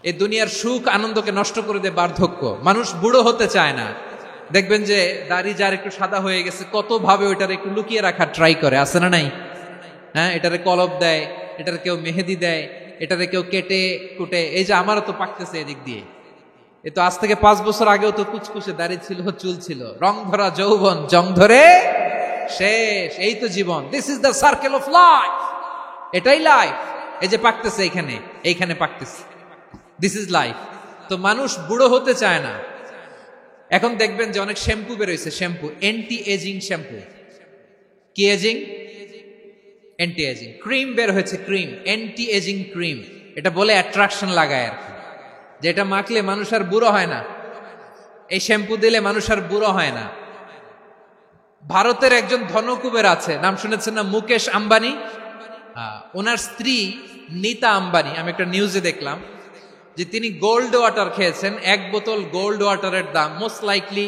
এই দুনিয়ার সুখ আনন্দকে নষ্ট করে দেয় বার্ধক্য। মানুষ বুড়ো হতে চায় না। দেখবেন যে দাড়ি যার একটু সাদা হয়ে গেছে কত ভাবে ওইটার একটু লুকিয়ে রাখার ট্রাই করে, আছে না নাই? হ্যাঁ, এটারে কলপ দেয়, এটার কেউ মেহেদি দেয়, এটারে কেউ কেটে কুটে। এই যে আমারও তো পাকতেছে এদিক দিয়ে, এ তো আজ থেকে 5 বছর আগেও তো কুচকুচে দাড়ি ছিল, চুল ছিল, রং ধরা যৌবন জং ধরে শেষ। এই তো জীবন, this is the circle of life, এটাই লাইফ। এই যে পাকতেছে এইখানে পাকতেছে, দিস ইজ লাইফ। তো মানুষ বুড়ো হতে চায় না। এখন দেখবেন যে অনেক শ্যাম্পু বেরোইছে, শ্যাম্পু অ্যান্টি এজিং শ্যাম্পু। কি এজিং? Anti aging. ক্রিম বের হয়েছে, ক্রিম অ্যান্টি এজিং ক্রিম। এটা বলে অ্যাট্রাকশন লাগায় আর কি, যেটা মাখলে মানুষ আর বুড়ো হয় না। এই শ্যাম্পু দিলে মানুষ আর বুড়ো হয় না। ভারতের একজন ধনকুবের আছে, নাম শুনেছেন না? মুকেশ আম্বানি। ওনার স্ত্রী নীতা আম্বানি, আমি একটা নিউজে দেখলাম যে তিনি গোল্ড ওয়াটার খেয়েছেন। 1 বোতল গোল্ড ওয়াটারের দাম মোস্ট লাইকলি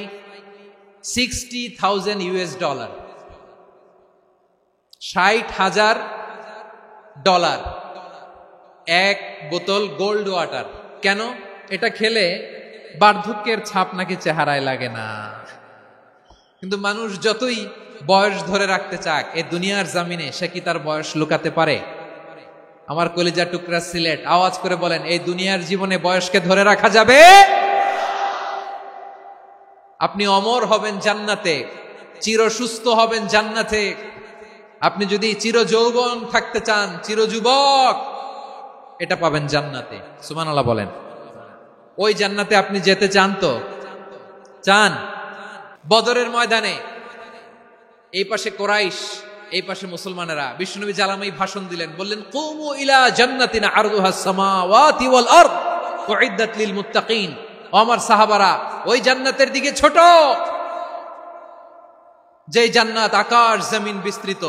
$60,000 $60,000 1 বোতল গোল্ড ওয়াটার। কেন? এটা খেলে বার্ধক্যের ছাপ নাকি চেহারায় লাগে না। কিন্তু মানুষ যতই বয়স ধরে রাখতে চাক এই দুনিয়ার জামিনে, সে কি তার বয়স লুকাতে পারে? আমার কলিজা টুকরা সিলেট, আওয়াজ করে বলেন, এই দুনিয়ার জীবনে বয়সকে ধরে রাখা যাবে? আপনি অমর হবেন জান্নাতে, চির সুস্থ হবেন জান্নাতে। আপনি যদি চির যৌবন থাকতে চান, চির যুবক, এটা পাবেন জান্নাতে। সুবহানাল্লাহ বলেন। ওই জান্নাতে আপনি যেতে চান তো? চান? বদরের ময়দানে এই পাশে কোরাইশ, এই পাশে মুসলমানেরা। বিশ্বনবী জালামাই ভাষণ দিলেন, বললেন, কুমু ইলা জান্নাতিন আরদুহাস সামাওয়াতি ওয়াল আরদ উইদ্দাত লিল মুত্তাকিন। ও আমার সাহাবারা, ওই জান্নাতের দিকে ছোট, যেই জান্নাত আকাশ জমিন বিস্তৃত।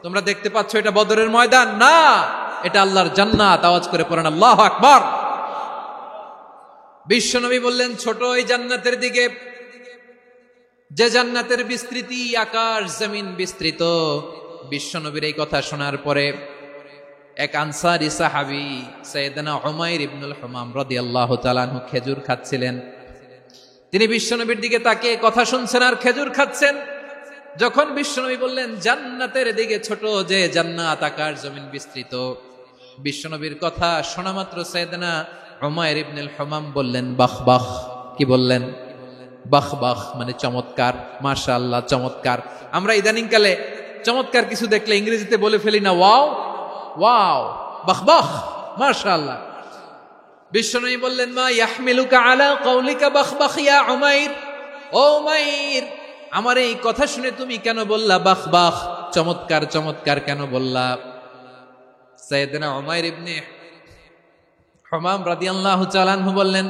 তোমরা দেখতে পাচ্ছ এটা বদরের ময়দান না, এটা আল্লাহর জান্নাত। আওয়াজ করে পড়েন আল্লাহু আকবার। বিশ্বনবী বললেন, ছোট এই জান্নাতের দিকে, যে জান্নাতের বিস্তৃতি আকাশ জমিন বিস্তৃত। বিশ্বনবীর এই কথা শোনার পরে এক আনসারী সাহাবী সাইয়েদনা উমাইর ইবনুল হুমাম রাদিয়াল্লাহু তাআলা আনহু খেজুর খাচ্ছিলেন। তিনি বিশ্বনবীর দিকে তাকিয়ে কথা শুনছেন আর খেজুর খাচ্ছেন। যখন বিশ্বনবী বললেন জান্নাতের দিকে ছোট, যে জান্নাত আকাশ জমিন বিস্তৃত, বিশ্বনবীর কথা শোনা মাত্র সাইয়েদনা উমাইর ইবনুল হুমাম বললেন বাহ বাহ। কি বললেন? বাহ বাহ, মানে চমৎকার, মাশাআল্লাহ, চমৎকার। আমরা ইদানিং কালে চমৎকার কিছু দেখলে ইংরেজিতে বলে ফেলি না, ওয়াও ওয়াও, বাহ বাহ, মাশাআল্লাহ। বিশ্বনবী বললেন, মা ইয়াহমিলুকা আলা কওলিকা বাহ বাহ ইয়া উমাইর। ও উমাইর, আমার এই কথা শুনে তুমি কেন বললা বাহ বাহ, চমৎকার চমৎকার কেন বললা? সাইয়েদনা উমাইর ইবনে হুমাম রাদিয়াল্লাহু তাআলা আনহু বললেন,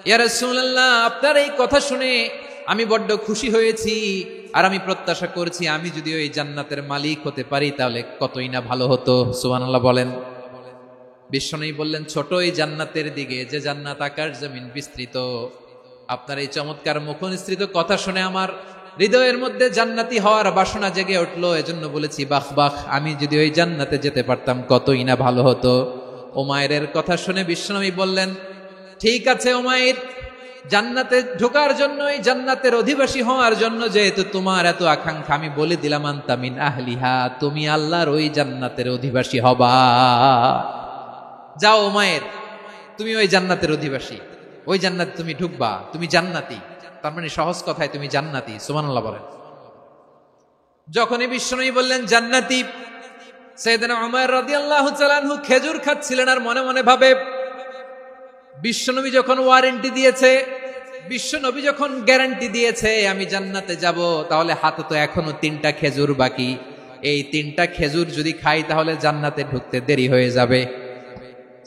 ইয়া রাসূলুল্লাহ, আপনার এই কথা শুনে আমি বড্ড খুশি হয়েছি, আর আমি প্রত্যাশা করছি আমি যদি ওই জান্নাতের মালিক হতে পারি তাহলে কতই না ভালো হতো। সুবহানাল্লাহ বলেন। বিশ্বনবী বললেন, ছোট এই জান্নাতের দিকে, যে জান্নাত আকাশ জমিন বিস্তৃত। আপনার এই চমৎকার মুখনিসৃত কথা শুনে আমার হৃদয়ের মধ্যে জান্নাতি হওয়ার বাসনা জেগে উঠলো, এজন্য বলেছি বাহ বাহ, আমি যদি ওই জান্নাতে যেতে পারতাম কতই না ভালো হতো। উমাইরের কথা শুনে বিশ্বনবী বললেন, ঠিক আছে উমাইর, জান্নাতে ঢোকার জন্য, এই জান্নাতের অধিবাসী হওয়ার জন্য যেহেতু তোমার এত আকাঙ্ক্ষা, আমি বলে দিলাম আনতা মিন আহলিহা, তুমি আল্লাহর ওই জান্নাতের অধিবাসী হবা। যাও উমাইর, তুমি ওই জান্নাতের অধিবাসী, ওই জান্নাতে তুমি ঢুকবা, তুমি জান্নাতি। তার মানে সহজ কথায় তুমি জান্নাতি। সুবহানাল্লাহ বলেন। যখনই বিশ্বনবী বললেন জান্নাতি, সাইয়েদনা উমাইর রাদিয়াল্লাহু তাআলা আনহু খেজুর খাচ্ছিলেন আর মনে মনে ভাবে, বিশ্বনবী যখন ওয়ারেন্টি দিয়েছে, বিশ্বনবী যখন গ্যারান্টি দিয়েছে আমি জান্নাতে যাব, তাহলে হাতে তো এখনো 3টা খেজুর বাকি। এই 3টা খেজুর যদি খাই তাহলে জান্নাতে ঢুকতে দেরি হয়ে যাবে।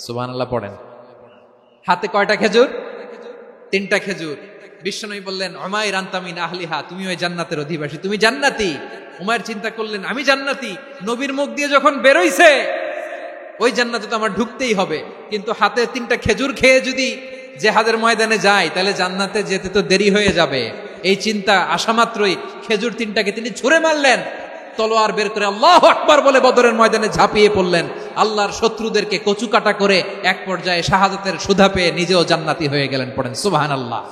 সুবহানাল্লাহ পড়েন। হাতে কয়টা খেজুর? 3টা খেজুর। বিশ্বনবী বললেন, উমাইর আনতা মিন আহলিহা, তুমি ওই জান্নাতের অধিবাসী, তুমি জান্নাতি। উমাইর চিন্তা করলেন, আমি জান্নাতি, নবীর মুখ দিয়ে যখন বেরোইছে ওই জান্নাতে তো আমার ঢুকতেই হবে, কিন্তু হাতে 3টা খেজুর খেয়ে যদি জিহাদের ময়দানে যাই তাহলে জান্নাতে যেতে তো দেরি হয়ে যাবে। এই চিন্তা আসা মাত্রই খেজুর 3টাকে তিনি ছুঁড়ে মারলেন। তলোয়ার বের করে আল্লাহু আকবার বলে বদরের ময়দানে ঝাঁপিয়ে পড়লেন। আল্লাহর শত্রুদেরকে কচুকাটা করে এক পর্যায়ে শাহাদাতের সুধা পেয়ে নিজেও জান্নাতি হয়ে গেলেন। পড়েন সুবহানাল্লাহ।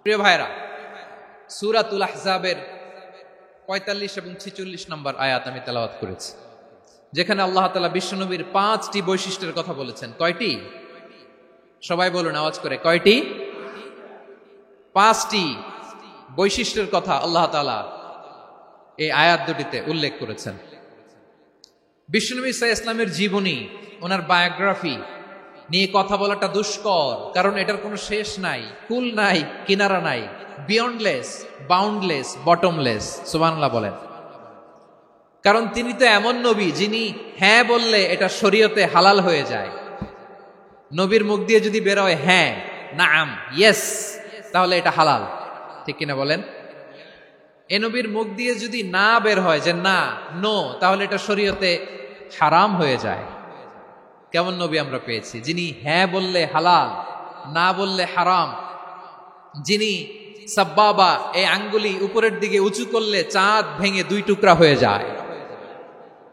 প্রিয় ভাইরা, সূরাতুল আহজাবের 45 এবং 46 নম্বর আয়াত আমি তেলাওয়াত করেছি, যেখানে আল্লাহ তাআলা বিশ্বনবীর 5টি বৈশিষ্ট্যের কথা বলেছেন। কয়টি? সবাই বলুন আওয়াজ করে, কয়টি? 5টি বৈশিষ্ট্যের কথা আল্লাহ তাআলা এই আয়াত দুটিতে উল্লেখ করেছেন। বিশ্বনবী সাল্লাল্লাহু আলাইহি ওয়াসাল্লামের জীবনী, ওনার বায়োগ্রাফি নিয়ে কথা বলাটা দুষ্কর, কারণ এটার কোনো শেষ নাই, কুল নাই, কিনারা নাই, বিয়ন্ডলেস, বাউন্ডলেস, বটমলেস। সুবহানাল্লাহ বলেন। কারণ তিনি তো এমন নবী যিনি হ্যাঁ বললে এটা শরীয়তে হালাল হয়ে যায়। নবীর মুখ দিয়ে যদি বের হয় হ্যাঁ, নাম, ইয়েস, তাহলে এটা হালাল। ঠিক কিনা বলেন? এ নবীর মুখ দিয়ে যদি না বের হয় যে না, নো, তাহলে এটা শরীয়তে হারাম হয়ে যায়। কেমন নবী আমরা পেয়েছি, যিনি হ্যাঁ বললে হালাল, না বললে হারাম, যিনি সাব্বাবা, এই আঙ্গুলি উপরের দিকে উঁচু করলে চাঁদ ভেঙে 2 টুকরা হয়ে যায়,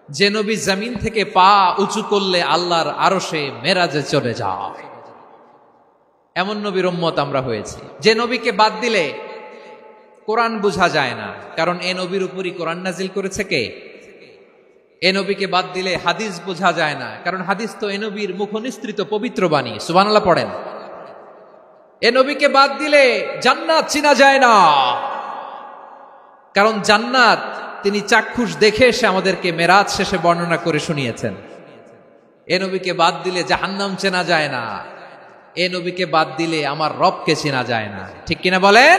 যে নবী জমিন থেকে পা উঁচু করলে আল্লাহর আরশে মেরাজে চলে যায়, এমন নবীর উম্মত আমরা হয়েছি। যে নবীকে বাদ দিলে কোরআন বোঝা যায় না, কারণ এ নবীর উপরই কোরআন নাজিল করেছে কে? এ নবীকে বাদ দিলে হাদিস বোঝা যায় না, কারণ হাদিস তো এ নবীর মুখনিসৃত পবিত্র বাণী। সুবহানাল্লাহ পড়েন। এ নবীকে বাদ দিলে জান্নাত চিনা যায় না, কারণ জান্নাত তিনি চাক্ষুষ দেখে এসে আমাদেরকে মেরাজ শেষে বর্ণনা করে শুনিয়েছেন। এ নবীকে বাদ দিলে জাহান্নাম চেনা যায় না, এ নবীকে বাদ দিলে আমার রবকে চেনা যায় না। ঠিক কিনা বলেন?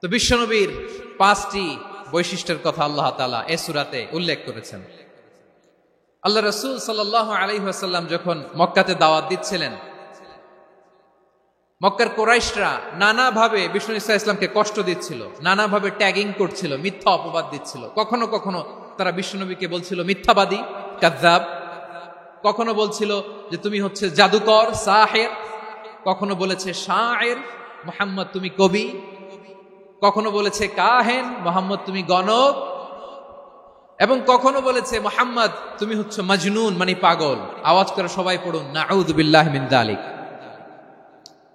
তো বিশ্বনবীর 5টি বৈশিষ্ট্যের কথা আল্লাহ তাআলা এই সূরাতে উল্লেখ করেছেন। আল্লাহ রাসূল সাল্লাল্লাহু আলাইহি ওয়াসাল্লাম যখন মক্কাতে দাওয়াত দিচ্ছিলেন, মক্কার কুরাইশরা নানাভাবে বিষ্ণু ঈসা ইসলামকে কষ্ট দিচ্ছিল, নানাভাবে ট্যাগিং করছিল, মিথ্যা অপবাদ দিচ্ছিল। কখনো কখনো তারা বিশ্বনবীকে বলছিল মিথ্যাবাদী, কাযযাব। কখনো বলছিল যে তুমি হচ্ছে জাদুকর, সাহির। কখনো বলেছে শায়ের, মুহাম্মদ তুমি কবি। কখনো বলেছে কাহেন, মুহাম্মদ তুমি গণক। এবং কখনো বলেছে মুহাম্মদ তুমি হচ্ছে মাজনুন, মানে পাগল। আওয়াজ করে সবাই পড়ুন নাউযু বিল্লাহি মিন যালিক।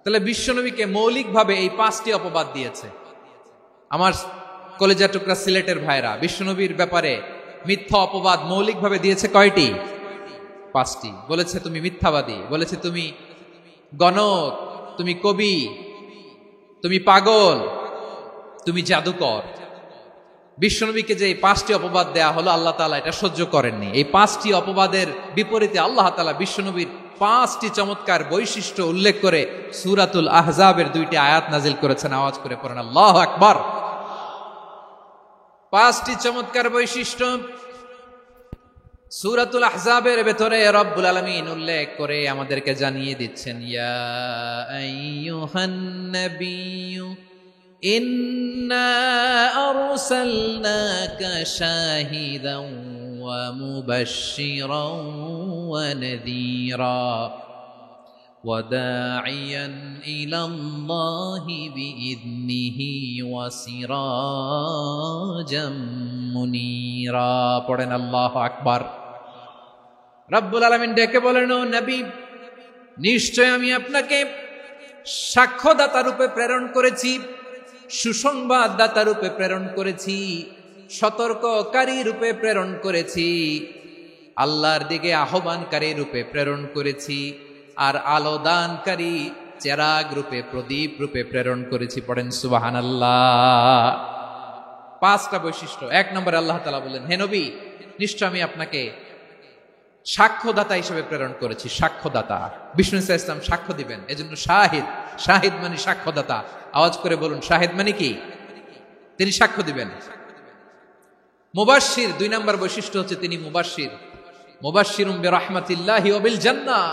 তাহলে বিশ্বনবীকে মৌলিকভাবে এই 5টি অপবাদ দিয়েছে। আমার কলেজা টুকরা সিলেটের ভাইরা, বিশ্বনবীর ব্যাপারে মিথ্যা অপবাদ মৌলিকভাবে দিয়েছে কয়টি? 5টি। বলেছে তুমি মিথ্যাবাদী, বলেছে তুমি গণক, তুমি কবি, তুমি পাগল, তুমি জাদুকর। বিশ্বনবীকে যে এই 5টি অপবাদ দেয়া হলো, আল্লাহ তাআলা এটা সহ্য করেননি। এই 5টি অপবাদের বিপরীতে আল্লাহ তাআলা বিশ্বনবীর 5টি চমৎকার বৈশিষ্ট্য উল্লেখ করে সূরাতুল আহজাবের 2টি আয়াত নাজিল করেছেন। আওয়াজ করে পড়েন আল্লাহু আকবার। 5টি চমৎকার বৈশিষ্ট্য সূরাতুল আহজাবের ভেতরে রব্বুল আলামিন উল্লেখ করে আমাদেরকে জানিয়ে দিচ্ছেন, ইয়া আইয়ুহান নাবিয়্যু ইন্না আরসালনাকা শাহিদান ওয়া মুবাশশিরান ওয়া নাযীরা ওয়া দাঈয়ান ইলাল্লাহি বিইذনিহি ওয়া সিরাজাম মুনীরা। পড়েন আল্লাহু আকবার। রব্বুল আলামিন ডেকে বলেন, ও নবী, নিশ্চয় আমি আপনাকে সাক্ষ্যদাতা রূপে প্রেরণ করেছি, সুসংবাদদাতা রূপে প্রেরণ করেছি, সতর্ককারী রূপে প্রেরণ করেছি, আল্লাহর দিকে আহ্বানকারী রূপে প্রেরণ করেছি, আর আলো দানকারী চেরাগ রূপে, প্রদীপ রূপে প্রেরণ করেছি। পড়েন সুবহানাল্লাহ। 5টা বৈশিষ্ট্য। 1 নম্বরে আল্লাহ তাআলা বলেন, হে নবী, নিশ্চয় আমি আপনাকে সাক্ষ্যদাতা হিসেবে প্রেরণ করেছি। সাক্ষ্যদাতা, বিষ্ণু ঈসা ইসলাম সাক্ষ্য দিবেন, এজন্য শাহিদ। শাহিদ মানে সাক্ষ্যদাতা। আওয়াজ করে বলুন, শাহিদ মানে কি? তিনি সাক্ষ্য দিবেন। মুবাশশির, 2 নম্বর বৈশিষ্ট্য হচ্ছে তিনি মুবাশশির। মুবাশশিরুম বিরাহমাতিল্লাহি ওয়া বিল জান্নাহ।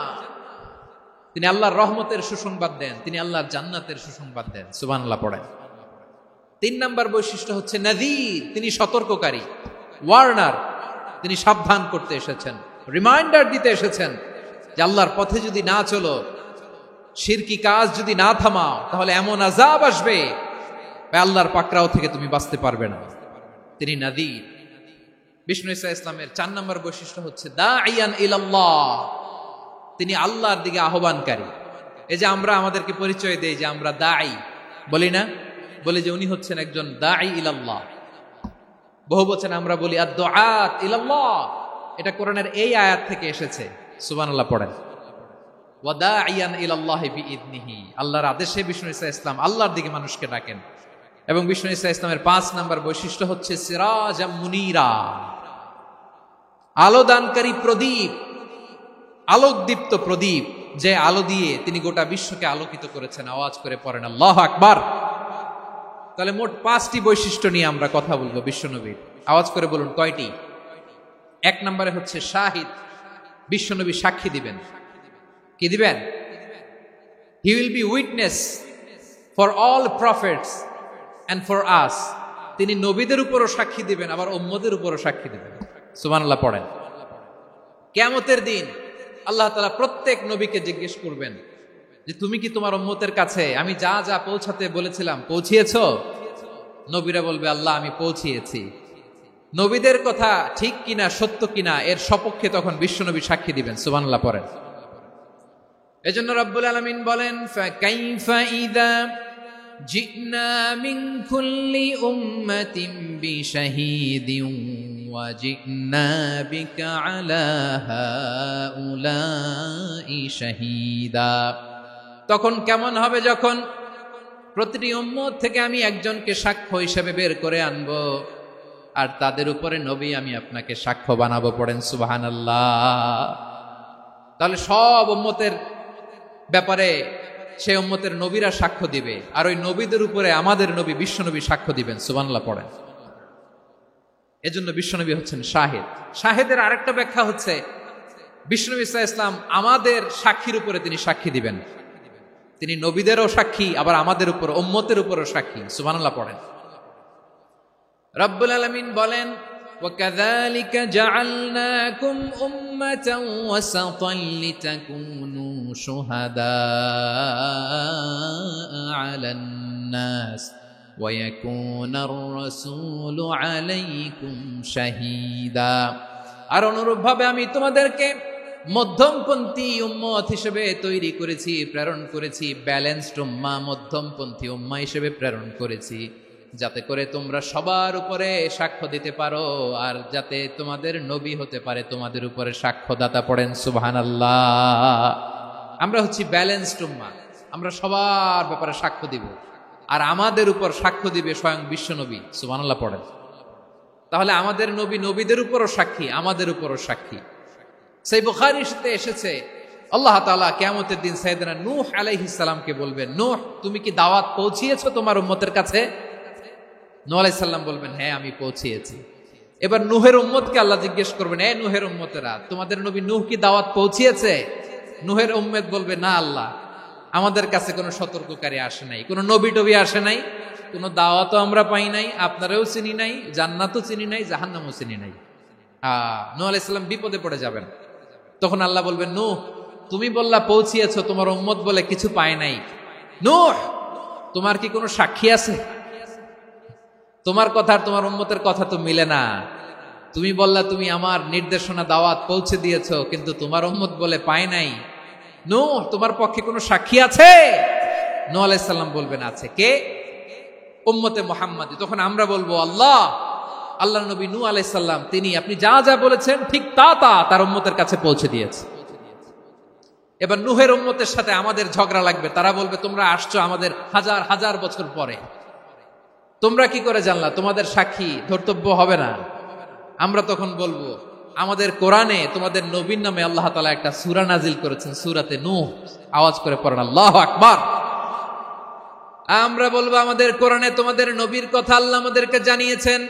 তিনি আল্লাহর রহমতের সুসংবাদ দেন, তিনি আল্লাহর জান্নাতের সুসংবাদ দেন। সুবহানাল্লাহ পড়েন। 3 নম্বর বৈশিষ্ট্য হচ্ছে নাযীর, তিনি সতর্ককারী, ওয়ার্নার। তিনি সাবধান করতে এসেছেন, রিমাইন্ডার দিতে এসেছেন যে আল্লাহর পথে যদি না চলো, শিরকি কাজ যদি না থামাও, তাহলে এমন আযাব আসবে আল্লাহর পাকড়াও থেকে তুমি বাঁচতে পারবে না। তিনি নাযীর। বিষ্ণু ঈসা ইসলামের 4 নম্বর বৈশিষ্ট্য হচ্ছে দাঈয়ান ইলাল্লাহ, তিনি আল্লাহর দিকে আহ্বানকারী। এই যে আমরা আমাদেরকে পরিচয় দেই যে আমরা দাঈ, বলি না? বলি যে উনি হচ্ছেন একজন দাঈ ইলাল্লাহ। বহু বচনে আমরা বলি আদ-দুআত ইলাল্লাহ, এটা কোরআনের এই আয়াত থেকে এসেছে। সুবহানাল্লাহ পড়েন। ওয়া দাঈয়ান ইলাল্লাহি বিইذনিহি, আল্লাহর আদেশে বিষ্ণু ঈসা ইসলাম আল্লাহর দিকে মানুষকে ডাকেন। এবং বিষ্ণু ঈসা ইসলামের 5 নম্বর বৈশিষ্ট্য হচ্ছে সিরাজাম মুনীরা, আলোদানকারী প্রদীপ, আলোকদীপ্ত প্রদীপ, যে আলো দিয়ে তিনি গোটা বিশ্বকে আলোকিত করেছেন। আওয়াজ করে পড়েন আল্লাহু আকবার। তাহলে মোট 5টি বৈশিষ্ট্য নিয়ে আমরা কথা বলবো বিশ্বনবীর। আওয়াজ করে বলুন কয়টি? 1 নম্বরে হচ্ছে শাহিদ, বিশ্বনবী সাক্ষী দিবেন। কি দিবেন? He will be witness for all prophets and for us, তিনি নবীদের উপরও সাক্ষী দিবেন, আবার উম্মতের উপরও সাক্ষী দিবেন। সুবহানাল্লাহ পড়েন। কিয়ামতের দিন আল্লাহ তাআলা প্রত্যেক নবীকে জিজ্ঞেস করবেন যে তুমি কি তোমার উম্মতের কাছে আমি যা যা পৌঁছাতে বলেছিলাম পৌঁছিয়েছো? নবীরা বলবে আল্লাহ আমি পৌঁছিয়েছি। নবীদের কথা ঠিক কিনা, সত্য কিনা, এর সপক্ষে তখন বিশ্বনবী সাক্ষী দিবেন। সুবহানাল্লাহ পড়েন। এজন্য রব্বুল আলামিন বলেন ফাকাইফা ইযা জিনা মিন কুল্লি উম্মাতিন বিশাহীদিন ওয়া জিনা বিকা আলা হাউলাই শাহীদা, তখন কেমন হবে যখন প্রতিটি উম্মত থেকে আমি একজনকে সাক্ষ্য হিসেবে বের করে আনবো, আর তাদের উপরে নবী আমি আপনাকে সাক্ষ্য বানাবো। পড়েন সুবহানাল্লাহ। তাহলে সব উম্মতের ব্যাপারে সেই উম্মতের নবীরা সাক্ষ্য দিবে, আর ওই নবীদের উপরে আমাদের নবী বিশ্বনবী সাক্ষ্য দিবেন। সুবহানাল্লাহ পড়েন। এজন্য বিশ্বনবী হচ্ছেন শাহিদ। শাহিদের আরেকটা ব্যাখ্যা হচ্ছে বিশ্বনবী সাল্লাল্লাহু আলাইহি ওয়াসাল্লাম আমাদের সাক্ষীর উপরে তিনি সাক্ষী দিবেন। তিনি নবীদেরও সাক্ষী, আবার আমাদের উপর উম্মতের উপরও সাক্ষী। সুবহানাল্লাহ পড়েন। রব্বুল আলামিন বলেন وَكَذَلِكَ جَعَلْنَاكُمْ أُمَّةً وَسَطًا لِتَكُونُوا شُهَدَاءَ عَلَى النَّاسِ وَيَكُونَ الرَّسُولُ عَلَيْكُمْ شَهِيدًا, আর অনুরূপভাবে আমি তোমাদেরকে মধ্যমপন্থী উম্মত হিসেবে তৈরি করেছি, প্রেরণ করেছি। ব্যালেন্সড উম্মাহ, মধ্যমপন্থী উম্মাহ হিসেবে প্রেরণ করেছি, যাতে করে তোমরা সবার উপরে সাক্ষ্য দিতে পারো, আর যাতে তোমাদের নবী হতে পারে তোমাদের উপরে সাক্ষ্যদাতা। পড়েন সুবহানাল্লাহ। আমরা হচ্ছি ব্যালেন্সড উম্মাহ, আমরা সবার ব্যাপারে সাক্ষ্য দিব, আর আমাদের উপর সাক্ষ্য দিবে স্বয়ং বিশ্বনবী। সুবহানাল্লাহ পড়েন। তাহলে আমাদের নবী নবীদের উপরও সাক্ষী, আমাদের উপরও সাক্ষী। সেই বুখারীতে এসেছে আল্লাহ তাআলা কিয়ামতের দিন সাইয়েদনা নূহ আলাইহিস সালামকে বলবেন, নূহ তুমি কি দাওয়াত পৌঁছিয়েছো তোমার উম্মতের কাছে? নূহ আলাইহিস সালাম বলবেন হ্যাঁ আমি পৌঁছিয়েছি। এবার নূহের উম্মতকে আল্লাহ জিজ্ঞেস করবেন, এ নূহের উম্মতেরা তোমাদের নবী নূহ কি দাওয়াত পৌঁছিয়েছে? নূহের উম্মত বলবে না আল্লাহ, আমাদের কাছে কোনো সতর্ককারী আসে নাই, কোনো নবী টবি আসে নাই, কোনো দাওয়াতও আমরা পাই নাই, আপনারাও চিনি নাই, জান্নাতও চিনি নাই, জাহান্নামও চিনি নাই। নূহ আলাইহিস সালাম বিপদে পড়ে যাবেন। তখন আল্লাহ বলবেন নূহ তুমি বললা পৌঁছিয়েছো, তোমার উম্মত বলে কিছু পায় নাই। নূহ তোমার কি কোনো সাক্ষী আছে? তোমার কথা আর তোমার উম্মতের কথা তো মিলে না। তুমি বললা তুমি আমার নির্দেশনা দাওয়াত পৌঁছে দিয়েছো, কিন্তু তোমার উম্মত বলে পায় নাই। নূহ তোমার পক্ষে কোনো সাক্ষী আছে? নূহ আলাইহিস সালাম বলবেন আছে। কে? উম্মতে মুহাম্মাদি। তখন আমরা বলবো আল্লাহ, আল্লাহর নবী নূহ আলাইহিস সালাম তিনি আপনি যা যা বলেছেন ঠিক তা তার উম্মতের কাছে পৌঁছে দিয়েছে। এবার নূহের উম্মতের সাথে আমাদের ঝগড়া লাগবে। তারা বলবে তোমরা আসছো আমাদের হাজার হাজার বছর পরে, তোমরা কি করে জানলা? তোমাদের সাক্ষী ধর্তব্য হবে না। আমরা তখন বলবো আমাদের কোরআনে তোমাদের নবীর নামে আল্লাহ তাআলা একটা সূরা নাজিল করেছেন, সূরাতে নূহ। আওয়াজ করে পড়েন আল্লাহু আকবার। আমরা বলবো আমাদের কোরআনে তোমাদের নবীর কথা আল্লাহ আমাদেরকে জানিয়েছেন,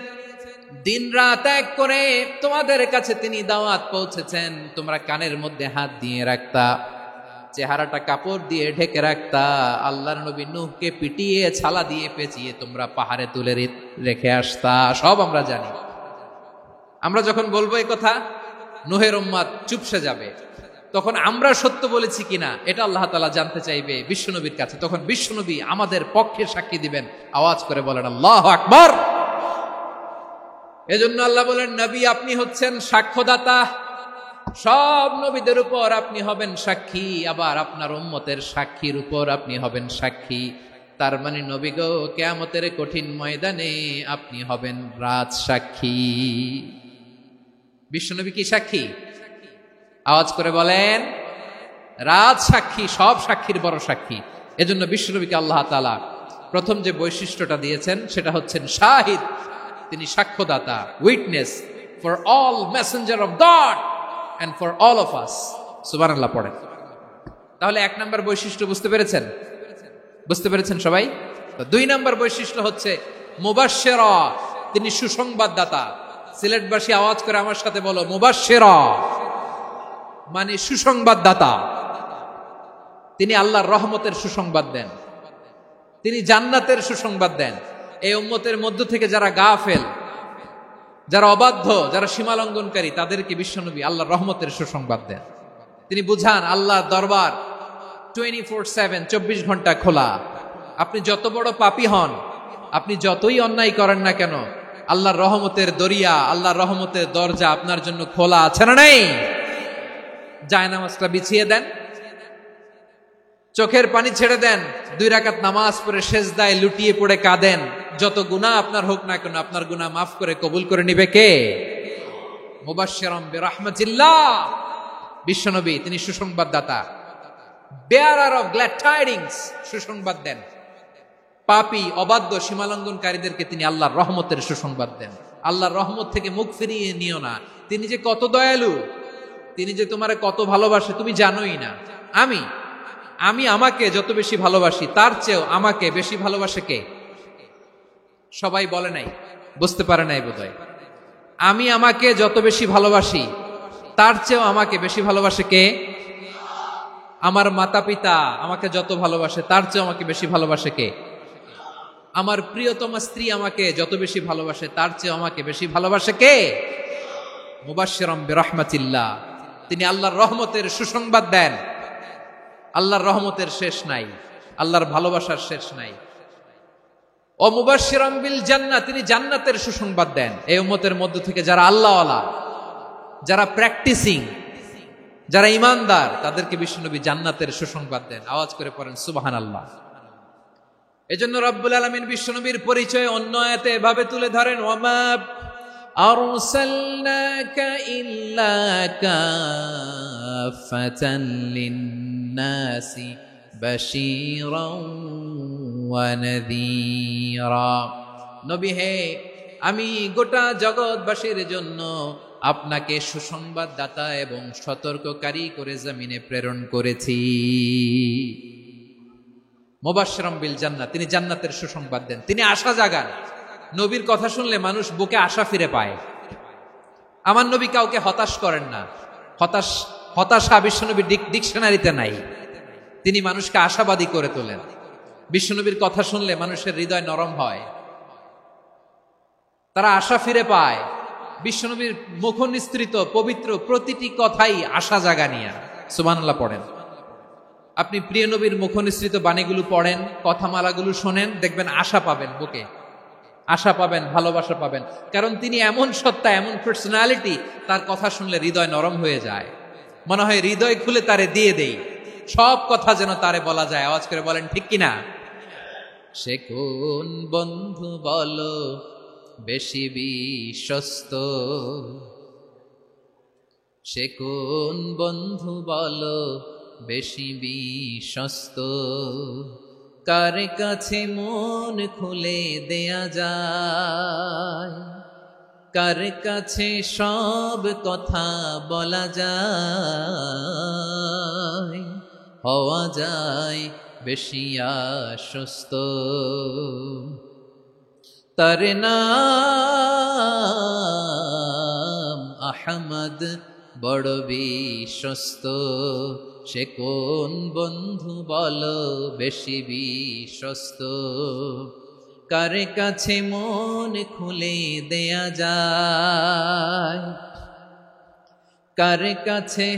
দিন রাত এক করে তোমাদের কাছে তিনি দাওয়াত পৌঁছেছেন। তোমরা কানের মধ্যে হাত দিয়ে রাখতা, চেহারাটা কাপড় দিয়ে ঢেকে রাখতা, আল্লাহর নবী নূহকে পিটিয়ে ছালা দিয়ে পেঁচিয়ে তোমরা পাহাড়ে তুলে রেখে আসতা। সব আমরা জানি। আমরা যখন বলবো এই কথা, নূহের উম্মত চুপসে যাবে। তখন আমরা সত্য বলেছি কিনা এটা আল্লাহ তাআলা জানতে চাইবে বিশ্বনবীর কাছে। তখন বিশ্বনবী আমাদের পক্ষে সাক্ষী দিবেন। আওয়াজ করে বলেন আল্লাহু আকবার। এজন্য আল্লাহ বলেন, নবী আপনি হচ্ছেন সাক্ষ্যদাতা, সব নবীদের উপর আপনি হবেন সাক্ষী, আবার আপনার উম্মতের সাক্ষীর উপর আপনি হবেন সাক্ষী। তার মানে নবী গো, কিয়ামতের কঠিন ময়দানে আপনি হবেন রাজ সাক্ষী। বিশ্বনবী কি সাক্ষী? আওয়াজ করে বলেন, রাজ সাক্ষী, সব সাক্ষীর বড় সাক্ষী। এজন্য বিশ্বনবীকে আল্লাহ তাআলা প্রথম যে বৈশিষ্ট্যটা দিয়েছেন সেটা হচ্ছেন শাহিদ। তিনি সাক্ষ্যদাতা, witness for all messenger of God and for all of us। সুবহানাল্লাহ পড়েন। তাহলে এক নাম্বার বৈশিষ্ট্য বুঝতে পেরেছেন? বুঝতে পেরেছেন সবাই? তো দুই নাম্বার বৈশিষ্ট্য হচ্ছে মুবাশশিরা, তিনি সুসংবাদদাতা। সিলেটবাসী আওয়াজ করে আমার সাথে বলো, মুবাশশিরা মানে সুসংবাদদাতা। তিনি আল্লাহর রহমতের সুসংবাদ দেন, তিনি জান্নাতের সুসংবাদ দেন। এই উম্মতের মধ্য থেকে যারা গাফেল, যারা অবাধ্য, যারা সীমালঙ্ঘনকারী, তাদেরকে বিশ্বনবী আল্লাহর রহমতের সুসংবাদ দেন। তিনি বুঝান আল্লাহর দরবার 24/7, 24 ঘন্টা খোলা। আপনি যত বড় পাপী হন, আপনি যতই অন্যায় করেন না কেন, আল্লাহর রহমতের দরিয়া, আল্লাহর রহমতের দরজা আপনার জন্য খোলা আছে না নেই? জায়নামাজটা বিছিয়ে দেন, চোখের পানি ছেড়ে দেন, 2 রাকাত নামাজ পড়ে সেজদায় লুটিয়ে পড়ে কাঁদেন। যত গুনাহ আপনার হোক না কেন, আপনার গুনাহ মাফ করে কবুল করে নিবে কে? মুবাশশিরাম বিরাহমাতিল্লাহ। বিশ্বনবী তিনি সুসংবাদদাতা, বেয়ারার অফ গ্ল্যাড টাইডিংস, সুসংবাদ দেন। পাপী, অবাধ্য, সীমালঙ্ঘনকারীদেরকে তিনি আল্লাহর রহমতের সুসংবাদ দেন। আল্লাহর রহমত থেকে মুখ ফিরিয়ে নিও না। তিনি যে কত দয়ালু, তিনি যে তোমারে কত ভালোবাসে তুমি জানোই না। আমি আমাকে যত বেশি ভালোবাসি, তার চেয়েও আমাকে বেশি ভালোবাসে কে? সবাই বলে নাই, বুঝতে পারে নাই বোধহয়। আমি আমাকে যত বেশি ভালোবাসি, তার চেয়েও আমাকে বেশি ভালোবাসে কে? আমার মাতা পিতা আমাকে যত ভালোবাসে, তার চেয়েও আমাকে বেশি ভালোবাসে কে? আমার প্রিয়তমা স্ত্রী আমাকে যত বেশি ভালোবাসে, তার চেয়েও আমাকে বেশি ভালোবাসে কে? মুবাশশিরাম বিরাহমাতিল্লাহ। তিনি আল্লাহর রহমতের সুসংবাদ দেন। আল্লাহর রহমতের শেষ নাই, আল্লাহর ভালোবাসার শেষ নাই। ও মুবাশশিরাম বিল জান্নাহ, তিনি জান্নাতের সুসংবাদ দেন। এই উম্মতের মধ্য থেকে যারা আল্লাহওয়ালা, যারা প্র্যাকটিসিং, যারা ঈমানদার, তাদেরকে বিশ্বনবী জান্নাতের সুসংবাদ দেন। আওয়াজ করে পড়েন সুবহানাল্লাহ। এজন্য রব্বুল আলামিন বিশ্বনবীর পরিচয় অন্য আয়াতে এভাবে তুলে ধরেন, ওয়ামা আরসালনাকা ইল্লা কাফাতান লিন-নাসি বাশীরাও ওয়া নাযীরা। নবী হে, আমি গোটা জগৎবাসীর জন্য আপনাকে সুসংবাদদাতা এবং সতর্ককারী করে জমিনে প্রেরণ করেছি। মুবাশশিরাম বিল জান্নাহ, তিনি জান্নাতের সুসংবাদ দেন, তিনি আশা জাগান। নবীর কথা শুনলে মানুষ বুকে আশা ফিরে পায়। আমার নবী কাউকে হতাশ করেন না। হতাশা বিশ্বনবীর ডিকশনারিতে নাই। তিনি মানুষকে আশাবাদী করে তোলেন। বিশ্বনবীর কথা শুনলে মানুষের হৃদয় নরম হয়, তারা আশা ফিরে পায়। বিশ্বনবীর মুখ নিঃসৃত পবিত্র প্রতিটি কথাই আশা জাগানিয়া। সুবহানাল্লাহ পড়েন। আপনি প্রিয় নবীর মুখ নিঃসৃত বাণীগুলো পড়েন, কথামালাগুলো শোনেন, দেখবেন আশা পাবেন, বুকে আশা পাবেন, ভালোবাসা পাবেন। কারণ তিনি এমন সত্তা, এমন পার্সোনালিটি, তার কথা শুনলে হৃদয় নরম হয়ে যায়। মনে হয় হৃদয় খুলে তারে দিয়ে দেই, সব কথা যেন তারে বলা যায়। আওয়াজ করে বলেন ঠিক কিনা? সে কোন বন্ধু বলো বেশি বিশ্বস্ত, সে কোন বন্ধু বলো বেশি বিশ্বস্ত, কার কাছে মন খুলে দেয়া যায়, কার কাছে সব কথা বলা যায়, হওয়া যায় বেশি আশ্বস্ত। তার নাম আহমদ, বড় বিশ্বস্ত। সে কোন বন্ধু বলো বেশি বিশ্বস্ত, কার কাছে মন খুলে দেয়া যায়, কার কাছে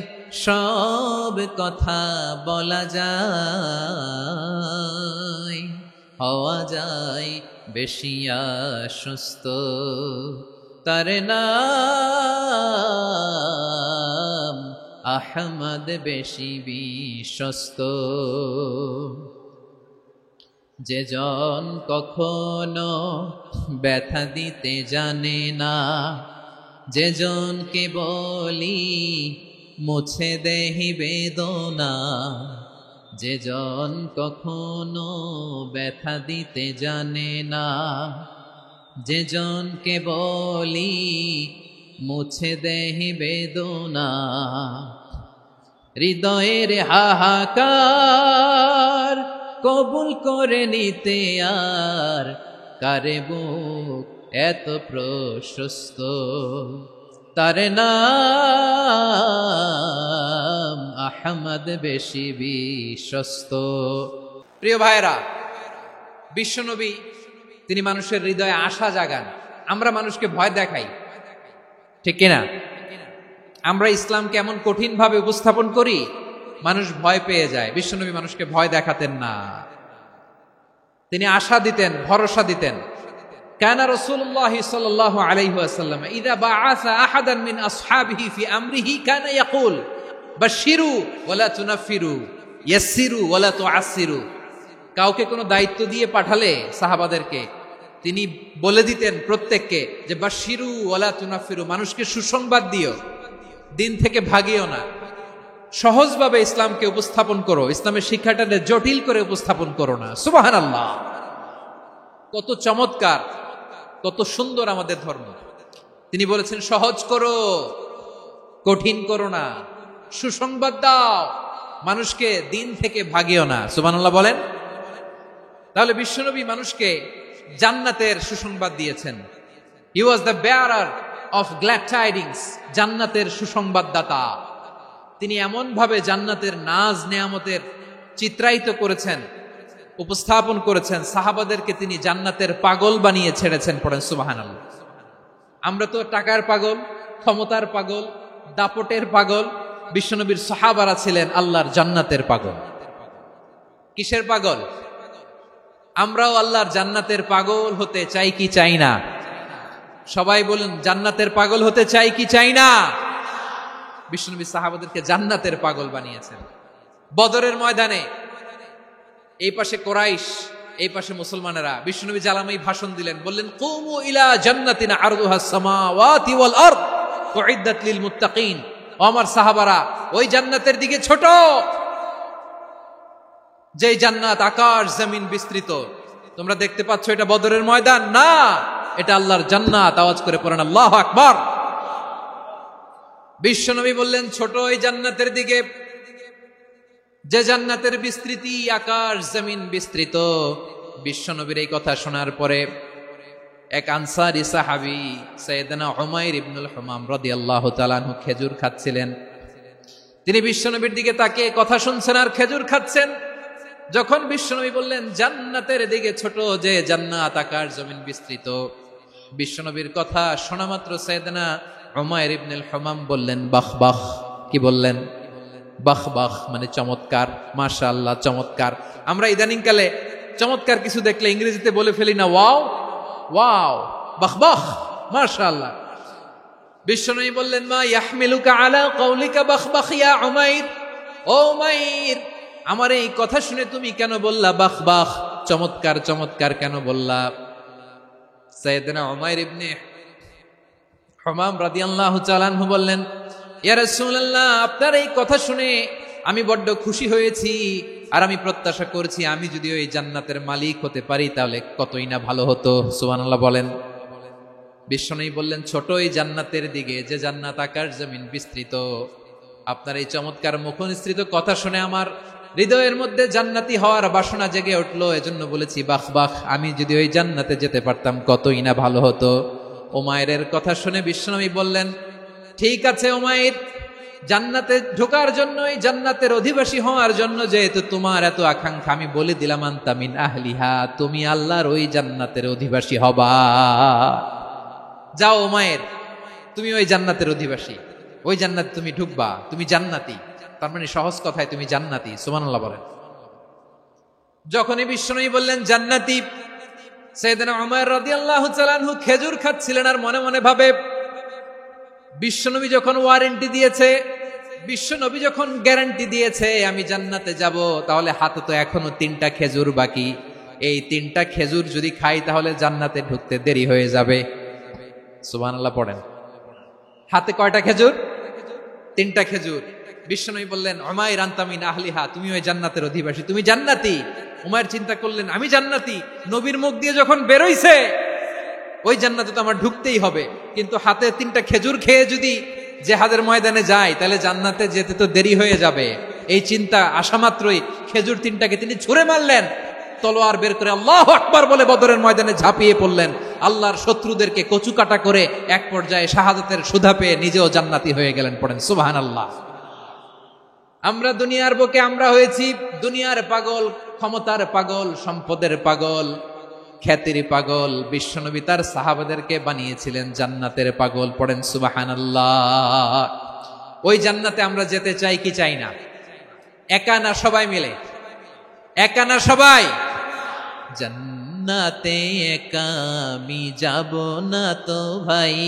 সব কথা বলা যায়, হওয়া যায় বেশি আশ্বস্ত, তার নাম আহমদ বেশি বিশ্বস্ত। যে জন কখনো ব্যথা দিতে জানে না, যে জনকে বলি মুছে দেহি বেদনা, যে জন কখনো ব্যথা দিতে জানে না, যে জনকে বলি মুছে দেহি বেদনা, হৃদয়ের হাহাকার কবুল করে নিতে আর কারে বুক এত প্রশস্ত, তার নাম আহমদ বেশি বিশ্বস্ত। প্রিয় ভাইরা, বিশ্বনবী তিনি মানুষের হৃদয়ে আশা জাগান। আমরা মানুষকে ভয় দেখাই, ঠিক কিনা? আমরা ইসলামকে এমন কঠিন ভাবে উপস্থাপন করি, মানুষ ভয় পেয়ে যায়। বিশ্বনবী মানুষকে ভয় দেখাতেন না, তিনি আশা দিতেন, ভরসা দিতেন। কানা রাসূলুল্লাহ সাল্লাল্লাহু আলাইহি ওয়াসাল্লাম ইযা বাআসা আহাদান মিন আসহাবিহি ফি আমরিহি কানা ইয়াকুল বাশশিরু ওয়ালা তুনাফিরু ইয়াসসিরু ওয়ালা তুআসসিরু। কাউকে কোনো দায়িত্ব দিয়ে পাঠালে সাহাবাদেরকে তিনি বলে দিতেন প্রত্যেককে যে বাশশিরু ওয়ালা তুনাফিরু, মানুষকে সুসংবাদ দিও, দিন থেকে ভাগিও না, সহজভাবে ইসলামকে উপস্থাপন করো, ইসলামের শিক্ষাটাকে জটিল করে উপস্থাপন করো না। সুবহানাল্লাহ, কত চমৎকার, কত সুন্দর আমাদের ধর্ম। তিনি বলেছেন সহজ করো, কঠিন করো না, সুসংবাদ দাও, মানুষকে দিন থেকে ভাগিও না। সুবহানাল্লাহ বলেন। তাহলে বিশ্বনবী মানুষকে জান্নাতের সুসংবাদ দিয়েছেন। He was the bearer of glad tidings, জান্নাতের সুসংবাদদাতা। তিনি এমন ভাবে জান্নাতের নাজ নেয়ামতের চিত্রায়িত করেছেন, উপস্থাপন করেছেন, সাহাবাদেরকে তিনি জান্নাতের পাগল বানিয়ে ছেড়েছেন। পড়েন সুবহানাল্লাহ। আমরা তো টাকার পাগল, ক্ষমতার পাগল, দাপটের পাগল। বিশ্বনবীর সাহাবারা ছিলেন আল্লাহর জান্নাতের পাগল। কিসের পাগল? আমরাও আল্লাহর জান্নাতের পাগল হতে চাই কি চাই না? সবাই বলুন, জান্নাতের পাগল হতে চাই কি চাই না? বিশ্বনবী সাহাবাদেরকে জান্নাতের পাগল বানিয়েছেন। বদরের ময়দানে এই পাশে কোরাইশ, এই পাশে মুসলমানেরা। বিশ্বনবী জালামাই ভাষণ দিলেন, বললেন কুমু ইলা জান্নাতিন আরদুহাস সামাওয়াতি ওয়াল আরদ উইদ্দাত লিল মুত্তাকিন। ও আমার সাহাবারা, ওই জান্নাতের দিকে ছোট, যেই জান্নাত আকাশ জমিন বিস্তৃত। তোমরা দেখতে পাচ্ছ এটা বদরের ময়দান না, এটা আল্লাহর জান্নাত। আওয়াজ করে পড়েন আল্লাহু আকবার। বিশ্বনবী বললেন ছোট ওই জান্নাতের দিকে, যে জান্নাতের বিস্তৃতি আকাশ জমিন বিস্তৃত। বিশ্বনবীর এই কথা শোনার পরে এক আনসারী সাহাবী সাইয়েদনা উমাইর ইবনুল হুমাম রাদিয়াল্লাহু তাআলা আনহু খেজুর খাচ্ছিলেন। তিনি বিশ্বনবীর দিকে তাকিয়ে কথা শুনছেন আর খেজুর খাচ্ছেন। যখন বিশ্বনবী বললেন জান্নাতের দিকে ছোট, যে জান্নাত আকাশ জমিন বিস্তৃত, বিশ্বনবীর কথা শোনা মাত্র সাইয়েদনা উমাইর ইবনুল হুমাম বললেন বাহ বাহ। কি বললেন? বাহ বাহ মানে চমৎকার, মাশাআল্লাহ চমৎকার। আমরা ইদানিং কালে চমৎকার কিছু দেখলে ইংরেজিতে বলে ফেলি না ওয়াও ওয়াও, বাহ বাহ, মাশাআল্লাহ। বিশ্বনবী বললেন মা ইয়াহমিলুকা আলা কওলিকা বাহ বাহ ইয়া উমাইর। ও উমাইর, আমার এই কথা শুনে তুমি কেন বললা বাহ বাহ, চমৎকার চমৎকার কেন বললা? সাইয়েদনা উমাইর ইবনে হুমাম রাদিয়াল্লাহু তাআলা আনহু বললেন ইয়া রাসূলুল্লাহ, আপনার এই কথা শুনে আমি বড্ড খুশি হয়েছি, আর আমি প্রত্যাশা করছি আমি যদি ওই জান্নাতের মালিক হতে পারি তাহলে কতই না ভালো হতো। সুবহানাল্লাহ বলেন। বিশ্বনবী বললেন ছোট এই জান্নাতের দিকে, যে জান্নাত আকাশ জমিন বিস্তৃত। আপনার এই চমৎকার মুখনিসৃত কথা শুনে আমার হৃদয়ের মধ্যে জান্নাতি হওয়ার বাসনা জেগে উঠলো, এজন্য বলেছি বাহ বাহ, আমি যদি ওই জান্নাতে যেতে পারতাম কতই না ভালো হতো। উমাইরের কথা শুনে বিশ্বনবী বললেন ঠিক আছে উমাইর, জান্নাতে ঢোকার জন্য, এই জান্নাতের অধিবাসী হওয়ার জন্য যেহেতু তোমার এত আকাঙ্ক্ষা, আমি বলে দিলাম আনতা মিন আহলিহা, তুমি আল্লাহর ওই জান্নাতের অধিবাসী হবা। যাও উমাইর, তুমি ওই জান্নাতের অধিবাসী। ওই জান্নাতে তুমি ঢুকবা, তুমি জান্নাতি। তার মানে সহজ কথায় তুমি জান্নাতি। সুবহানাল্লাহ বলেন। যখনই বিশ্বনবী বললেন জান্নাতি, সাইয়েদনা উমর রাদিয়াল্লাহু তাআলা আনহু খেজুর খাচ্ছিলেন আর মনে মনে ভাবে, বিশ্বনবী যখন ওয়ারেন্টি দিয়েছে, বিশ্বনবী যখন গ্যারান্টি দিয়েছে আমি জান্নাতে যাব, তাহলে হাতে তো এখনো 3টা খেজুর বাকি। এই 3টা খেজুর যদি খাই তাহলে জান্নাতে ঢুকতে দেরি হয়ে যাবে। সুবহানাল্লাহ পড়েন। হাতে কয়টা খেজুর? 3টা খেজুর। বিশ্বনবী বললেন, উমাইর আনতা মিন আহলিহা, তুমি ওই জান্নাতের অধিবাসী, তুমি জান্নাতি। উমাইর চিন্তা করলেন, আমি জান্নাতি, নবীর মুখ দিয়ে যখন বেরোইছে ওই জান্নাতে তো আমার ঢুকতেই হবে, কিন্তু হাতে 3টা খেজুর খেয়ে যদি জিহাদের ময়দানে যায় তাহলে জান্নাতে যেতে তো দেরি হয়ে যাবে। এই চিন্তা আসা মাত্রই খেজুর 3টাকে তিনি ছুঁড়ে মারলেন, তলোয়ার বের করে আল্লাহু আকবার বলে বদরের ময়দানে ঝাঁপিয়ে পড়লেন। আল্লাহর শত্রুদেরকে কচুকাটা করে এক পর্যায়ে শাহাদাতের সুধা পেয়ে নিজেও জান্নাতি হয়ে গেলেন। পড়েন সুবহানাল্লাহ। আমরা দুনিয়ার বুকে আমরা হয়েছি দুনিয়ার পাগল, ক্ষমতার পাগল, সম্পদের পাগল, খ্যাতির পাগল। বিশ্বনবী তার সাহাবাদেরকে বানিয়েছিলেন জান্নাতের পাগল। পড়েন সুবহানাল্লাহ। ওই জান্নাতে আমরা যেতে চাই কি চাই না? একা না সবাই মিলে? একা না সবাই? জান্নাতে একা আমি যাব না তো ভাই,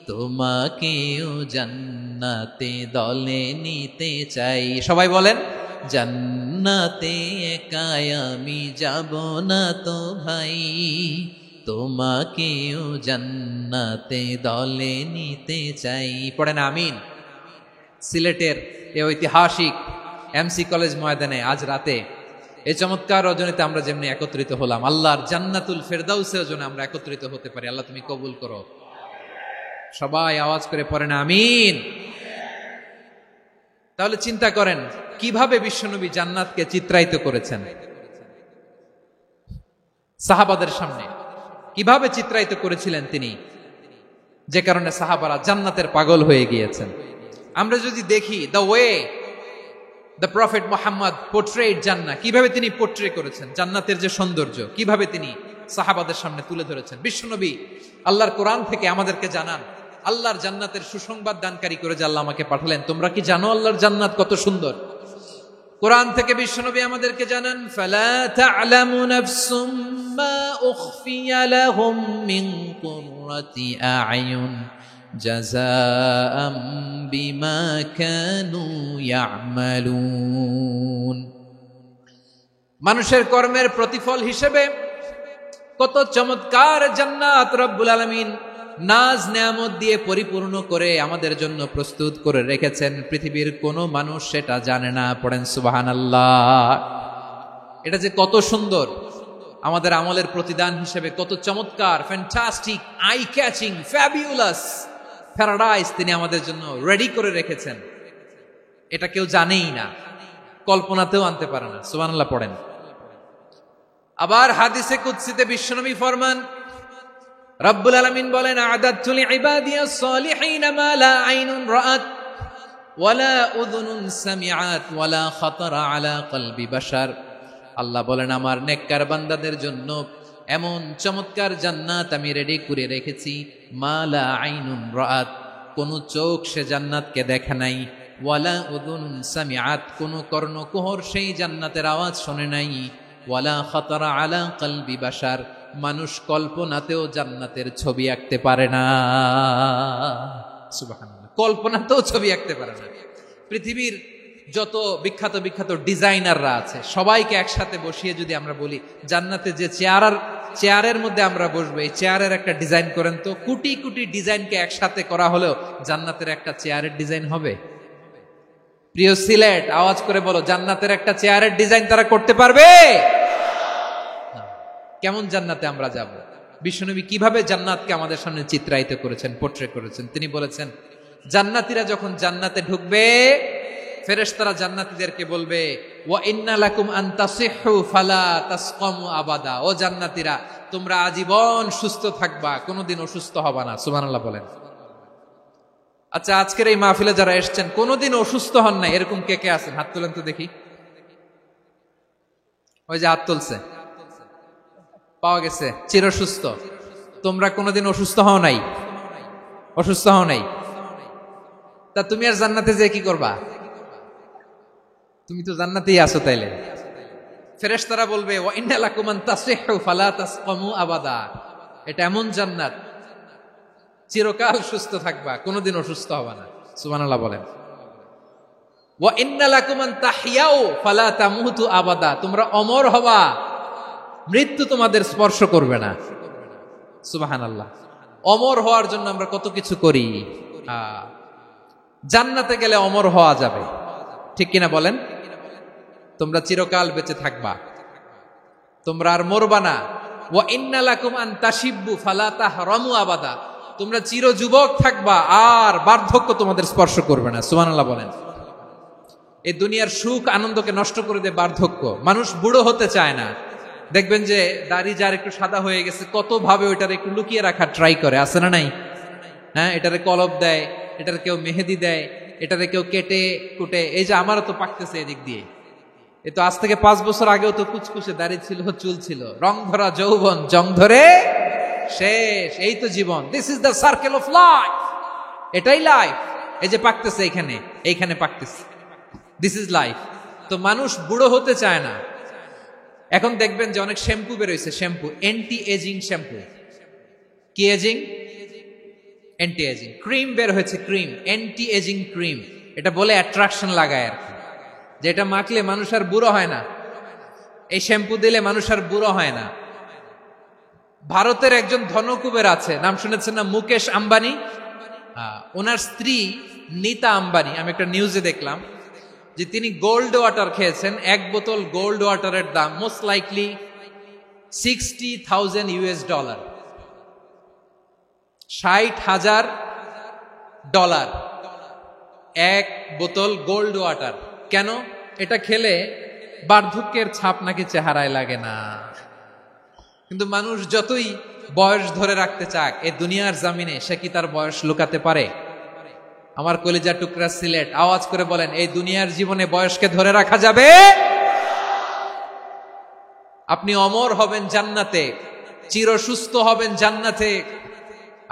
তোমাকেও জান্নাতে দলে নিতে চাই। সবাই বলেন, জান্নাতে একা আমি যাব না তো ভাই, তোমাকেও জান্নাতে দলে নিতে চাই। পড়েন আমিন। সিলেটের এই ঐতিহাসিক এমসি কলেজ ময়দানে আজ রাতে এই চমৎকার রজনীতে আমরা যেমনি একত্রিত হলাম, আল্লাহর জান্নাতুল ফেরদাউসের জন্য আমরা একত্রিত হতে পারি। আল্লাহ তুমি কবুল করো। সবাই আওয়াজ করে পড়েন আমিন। তাহলে চিন্তা করেন কিভাবে বিশ্বনবী জান্নাতকে চিত্রায়িত করেছেন সাহাবাদের সামনে, কিভাবে চিত্রায়িত করেছিলেন তিনি, যে কারণে সাহাবারা জান্নাতের পাগল হয়ে গিয়েছেন। আমরা যদি দেখি the way the prophet Muhammad portrait জান্নাত, কিভাবে তিনি পোর্ট্রে করেছেন জান্নাতের যে সৌন্দর্য, কিভাবে তিনি সাহাবাদের সামনে তুলে ধরেছেন। বিশ্বনবী আল্লাহর কোরআন থেকে আমাদেরকে জানান, আল্লাহর জান্নাতের সুসংবাদ দানকারী করে যে আল্লাহ আমাকে পাঠালেন। তোমরা কি জানো আল্লাহর জান্নাত কত সুন্দর? কোরআন থেকে বিশ্বনবী আমাদেরকে জানান, ফালা তা'লামু নাফসুম মা উখফিয়া লাহুম মিন কুররাতি আ'য়ুন জাযাআম বিমা কানু ইয়া'মালুন। মানুষের কর্মের প্রতিফল হিসেবে কত চমৎকার জান্নাত রব্বুল আলামিন নাজ নেয়ামত দিয়ে পরিপূর্ণ করে আমাদের জন্য প্রস্তুত করে রেখেছেন। পৃথিবীর কোনো মানুষ সেটা জানে না। পড়েন সুবহানাল্লাহ। এটা যে কত সুন্দর, আমাদের আমলের প্রতিদান হিসেবে কত চমৎকার, fantastic, eye catching, fabulous paradise তিনি আমাদের জন্য রেডি করে রেখেছেন। এটা কেউ জানেই না, কল্পনাতেও আনতে পারে না। সুবহানাল্লাহ পড়েন। আবার হাদিসে কুদসিতে বিশ্বনবী ফরমান, রব্বুল আলামিন বলেন, আ'দাতু লিইবাদিয়াস সালিহিনা মা লা আইনুন রাআত ওয়ালা উযুনুন সামিআত ওয়ালা খাতারা আলা কলবি বাশার। আল্লাহ বলেন, আমার নেককার বান্দাদের জন্য এমন চমৎকার জান্নাত আমি রেডি করে রেখেছি, মা লা আইনুন রাআত, কোন চোখ সে জান্নাতকে দেখে নাই, ওয়ালা উযুনুন সামিআত, কোন কর্ণকুহর সেই জান্নাতের আওয়াজ শোনে নাই, ওয়ালা খাতারা আলা কলবি বাশার, মানুষ কল্পনাতেও জান্নাতের ছবি আঁকতে পারে না। সুবহানাল্লাহ, কল্পনাতেও ছবি আঁকতে পারে না। পৃথিবীর যত বিখ্যাত বিখ্যাত ডিজাইনাররা আছে সবাইকে একসাথে বসিয়ে যদি আমরা বলি জান্নাতে যে চেয়ারের মধ্যে আমরা বসবো, এই চেয়ারের একটা ডিজাইন করেন তো, কোটি কোটি ডিজাইনকে একসাথে করা হলেও জান্নাতের একটা চেয়ারের ডিজাইন হবে? প্রিয় সিলেট, আওয়াজ করে বলো, জান্নাতের একটা চেয়ারের ডিজাইন তারা করতে পারবে? কেমন জান্নাতে আমরা যাব? বিশ্বনবী কিভাবে জান্নাতকে আমাদের সামনে চিত্রায়িত করেছেন, পোর্ট্রে করেছেন। তিনি বলেছেন, জান্নাতীরা যখন জান্নাতে ঢুকবে, ফেরেশতারা জান্নাতীদেরকে বলবে, ওয়া ইন্না লাকুম আন তাসিহু ফালা তাসকামু আবাদা, ও জান্নাতীরা তোমরা আজীবন সুস্থ থাকবা, কোনোদিন অসুস্থ হবা না। সুবহানাল্লাহ বলেন। আচ্ছা, আজকের এই মাহফিলে যারা এসেছেন কোনোদিন অসুস্থ হন না, এরকম কে কে আছেন? হাত তোলেন তো দেখি। ওই যে হাত তুলছে, পাওয়া গেছে, চিরসুস্থ। তোমরা কোনোদিন অসুস্থ হও নাই? অসুস্থ হও নাই? তা তুমি আর জান্নাতে যে কি করবা? তুমি তো জান্নাতেই আছো তাইলে। ফেরেশতারা বলবে ওয়া ইন্না লাকুম আন তাসিহু ফালা তাসকামু আবাদা, এটা এমন জান্নাত চিরকাল সুস্থ থাকবা, কোনোদিন অসুস্থ হবে না। সুবহানাল্লাহ বলেন। ওয়া ইন্না লাকুম আন তাহইয়াউ ফালা তামুতু আবাদা, তোমরা অমর হবা, মৃত্যু তোমাদের স্পর্শ করবে না। সুবহানাল্লাহ। অমর হওয়ার জন্য আমরা কত কিছু করি। জান্নাতে গেলে অমর হওয়া যাবে, ঠিক কিনা বলেন? তোমরা চিরকাল বেঁচে থাকবা, তোমরা আর মরবা না। ওয়া ইন্না লাকুম আন তাশিব্বু ফালা তাহরামু আবাদা, তোমরা চির যুবক থাকবা, আর বার্ধক্য তোমাদের স্পর্শ করবে না। সুবহানাল্লাহ বলেন। এই দুনিয়ার সুখ আনন্দকে নষ্ট করে দেয় বার্ধক্য। মানুষ বুড়ো হতে চায় না। দেখবেন যে দাড়ি যার একটু সাদা হয়ে গেছে, কত ভাবে ওইটার একটু লুকিয়ে রাখার ট্রাই করে, আছে না নাই? হ্যাঁ, এটারে কলপ দেয়, এটার কেউ মেহেদি দেয়, এটারে কেউ কেটে কুটে। এই যে আমারও তো পাকতেছে এদিক দিয়ে, এ তো আজ থেকে 5 বছর আগেও তো কুচকুচে দাড়ি ছিল, চুল ছিল, রং ধরা যৌবন, জং ধরে শেষ। এই তো জীবন। This is the circle of life, এটাই লাইফ। এই যে পাকতেছে এইখানে পাকতেছে, দিস ইজ লাইফ। তো মানুষ বুড়ো হতে চায় না। এখন দেখবেন যে অনেক শ্যাম্পু বেরোইছে, শ্যাম্পু অ্যান্টি এজিং শ্যাম্পু। কি এজিং? Anti aging. ক্রিম বের হয়েছে, ক্রিম অ্যান্টি এজিং ক্রিম। এটা বলে অ্যাট্রাকশন লাগায় আর কি, যে এটা মাখলে মানুষ আর বুড়ো হয় না, এই শ্যাম্পু দিলে মানুষ আর বুড়ো হয় না। ভারতের একজন ধনকুবের আছে, নাম শুনেছেন না? মুকেশ আম্বানি। ওনার স্ত্রী নীতা আম্বানি, আমি একটা নিউজে দেখলাম যে তিনি গোল্ড ওয়াটার খেয়েছেন। 1 বোতল গোল্ড ওয়াটারের দাম মোস্ট লাইকলি $60,000 $60,000 1 বোতল গোল্ড ওয়াটার। কেন? এটা খেলে বার্ধক্যের ছাপ নাকি চেহারায় লাগে না। কিন্তু মানুষ যতই বয়স ধরে রাখতে চাক এই দুনিয়ার জামিনে, সে কি তার বয়স লুকাতে পারে? আমার কলিজা টুকরা সিলেট, আওয়াজ করে বলেন, এই দুনিয়ার জীবনে বয়সকে ধরে রাখা যাবে? আপনি অমর হবেন জান্নাতে, চির সুস্থ হবেন জান্নাতে।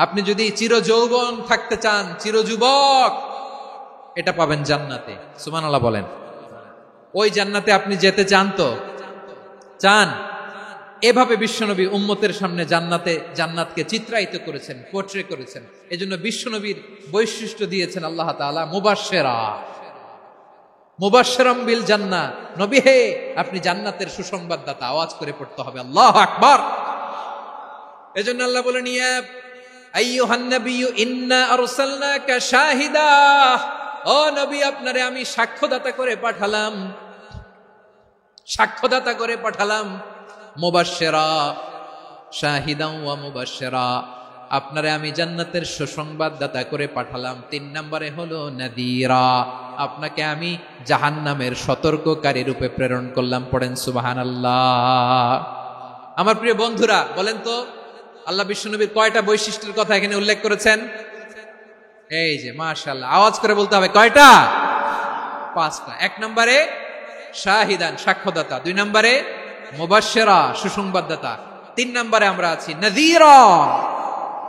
আপনি যদি চির যৌবন থাকতে চান, চির যুবক, এটা পাবেন জান্নাতে। সুবহানাল্লাহ বলেন। ওই জান্নাতে আপনি যেতে চান তো? চান? এভাবে বিশ্বনবী উম্মতের সামনে জান্নাতকে চিত্রায়িত করেছেন, পোর্ট্রে করেছেন। এজন্য বিশ্বনবীর বৈশিষ্ট্য দিয়েছেন আল্লাহ তাআলা মুবাশশিরাম বিল জান্নাহ। নবী হে, আপনি জান্নাতের সুসংবাদদাতা। আওয়াজ করে পড়তে হবে আল্লাহু আকবার। এজন্য আল্লাহ বলেন, ইয়া আইয়ুহান নাবিয়্যু ইন্না আরসালনাকা শাহিদা, ও নবী, আপনারে আমি সাক্ষ্যদাতা করে পাঠালাম। মুবাশশিরা শাহিদান ওয়া মুবাশশিরা, আপনারে আমি জান্নাতের সুসংবাদদাতা করে পাঠালাম। 3 নম্বরে হলো নাদিরা, আপনাকে আমি জাহান্নামের সতর্ককারী রূপে প্রেরণ করলাম। পড়েন সুবহানাল্লাহ। আমার প্রিয় বন্ধুরা, বলেন তো আল্লাহ বিশ্বনবীর কয়টা বৈশিষ্ট্যের কথা এখানে উল্লেখ করেছেন? এই যে মাশাআল্লাহ, আওয়াজ করে বলতে হবে, কয়টা? 5টা। 1 নম্বরে শাহিদান, সাক্ষ্যদাতা। 2 নম্বরে মুবাশশিরা, সুসংবাদদাতা। 3 নম্বরে আমরা আছি নাযীরা,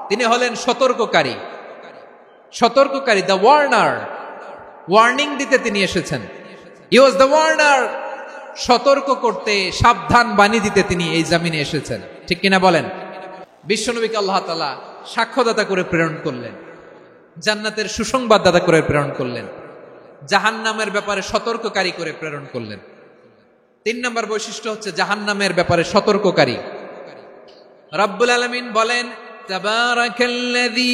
তিনি হলেন সতর্ককারী। দ্য ওয়ার্নার, ওয়ার্নিং দিতে তিনি এসেছেন। হি ওয়াজ দ্য ওয়ার্নার, সতর্ক করতে, সাবধান বাণী দিতে তিনি এই জমিনে এসেছেন। ঠিক কিনা বলেন? বিশ্বনবীকে আল্লাহ তাআলা সাক্ষ্যদাতা করে প্রেরণ করলেন, জান্নাতের সুসংবাদদাতা করে প্রেরণ করলেন, জাহান্নামের ব্যাপারে সতর্ককারী করে প্রেরণ করলেন। 3 নম্বর বৈশিষ্ট্য হচ্ছে জাহান্নামের ব্যাপারে সতর্ককারী। রব্বুল আলামিন বলেন, তাবারাকাল্লাযী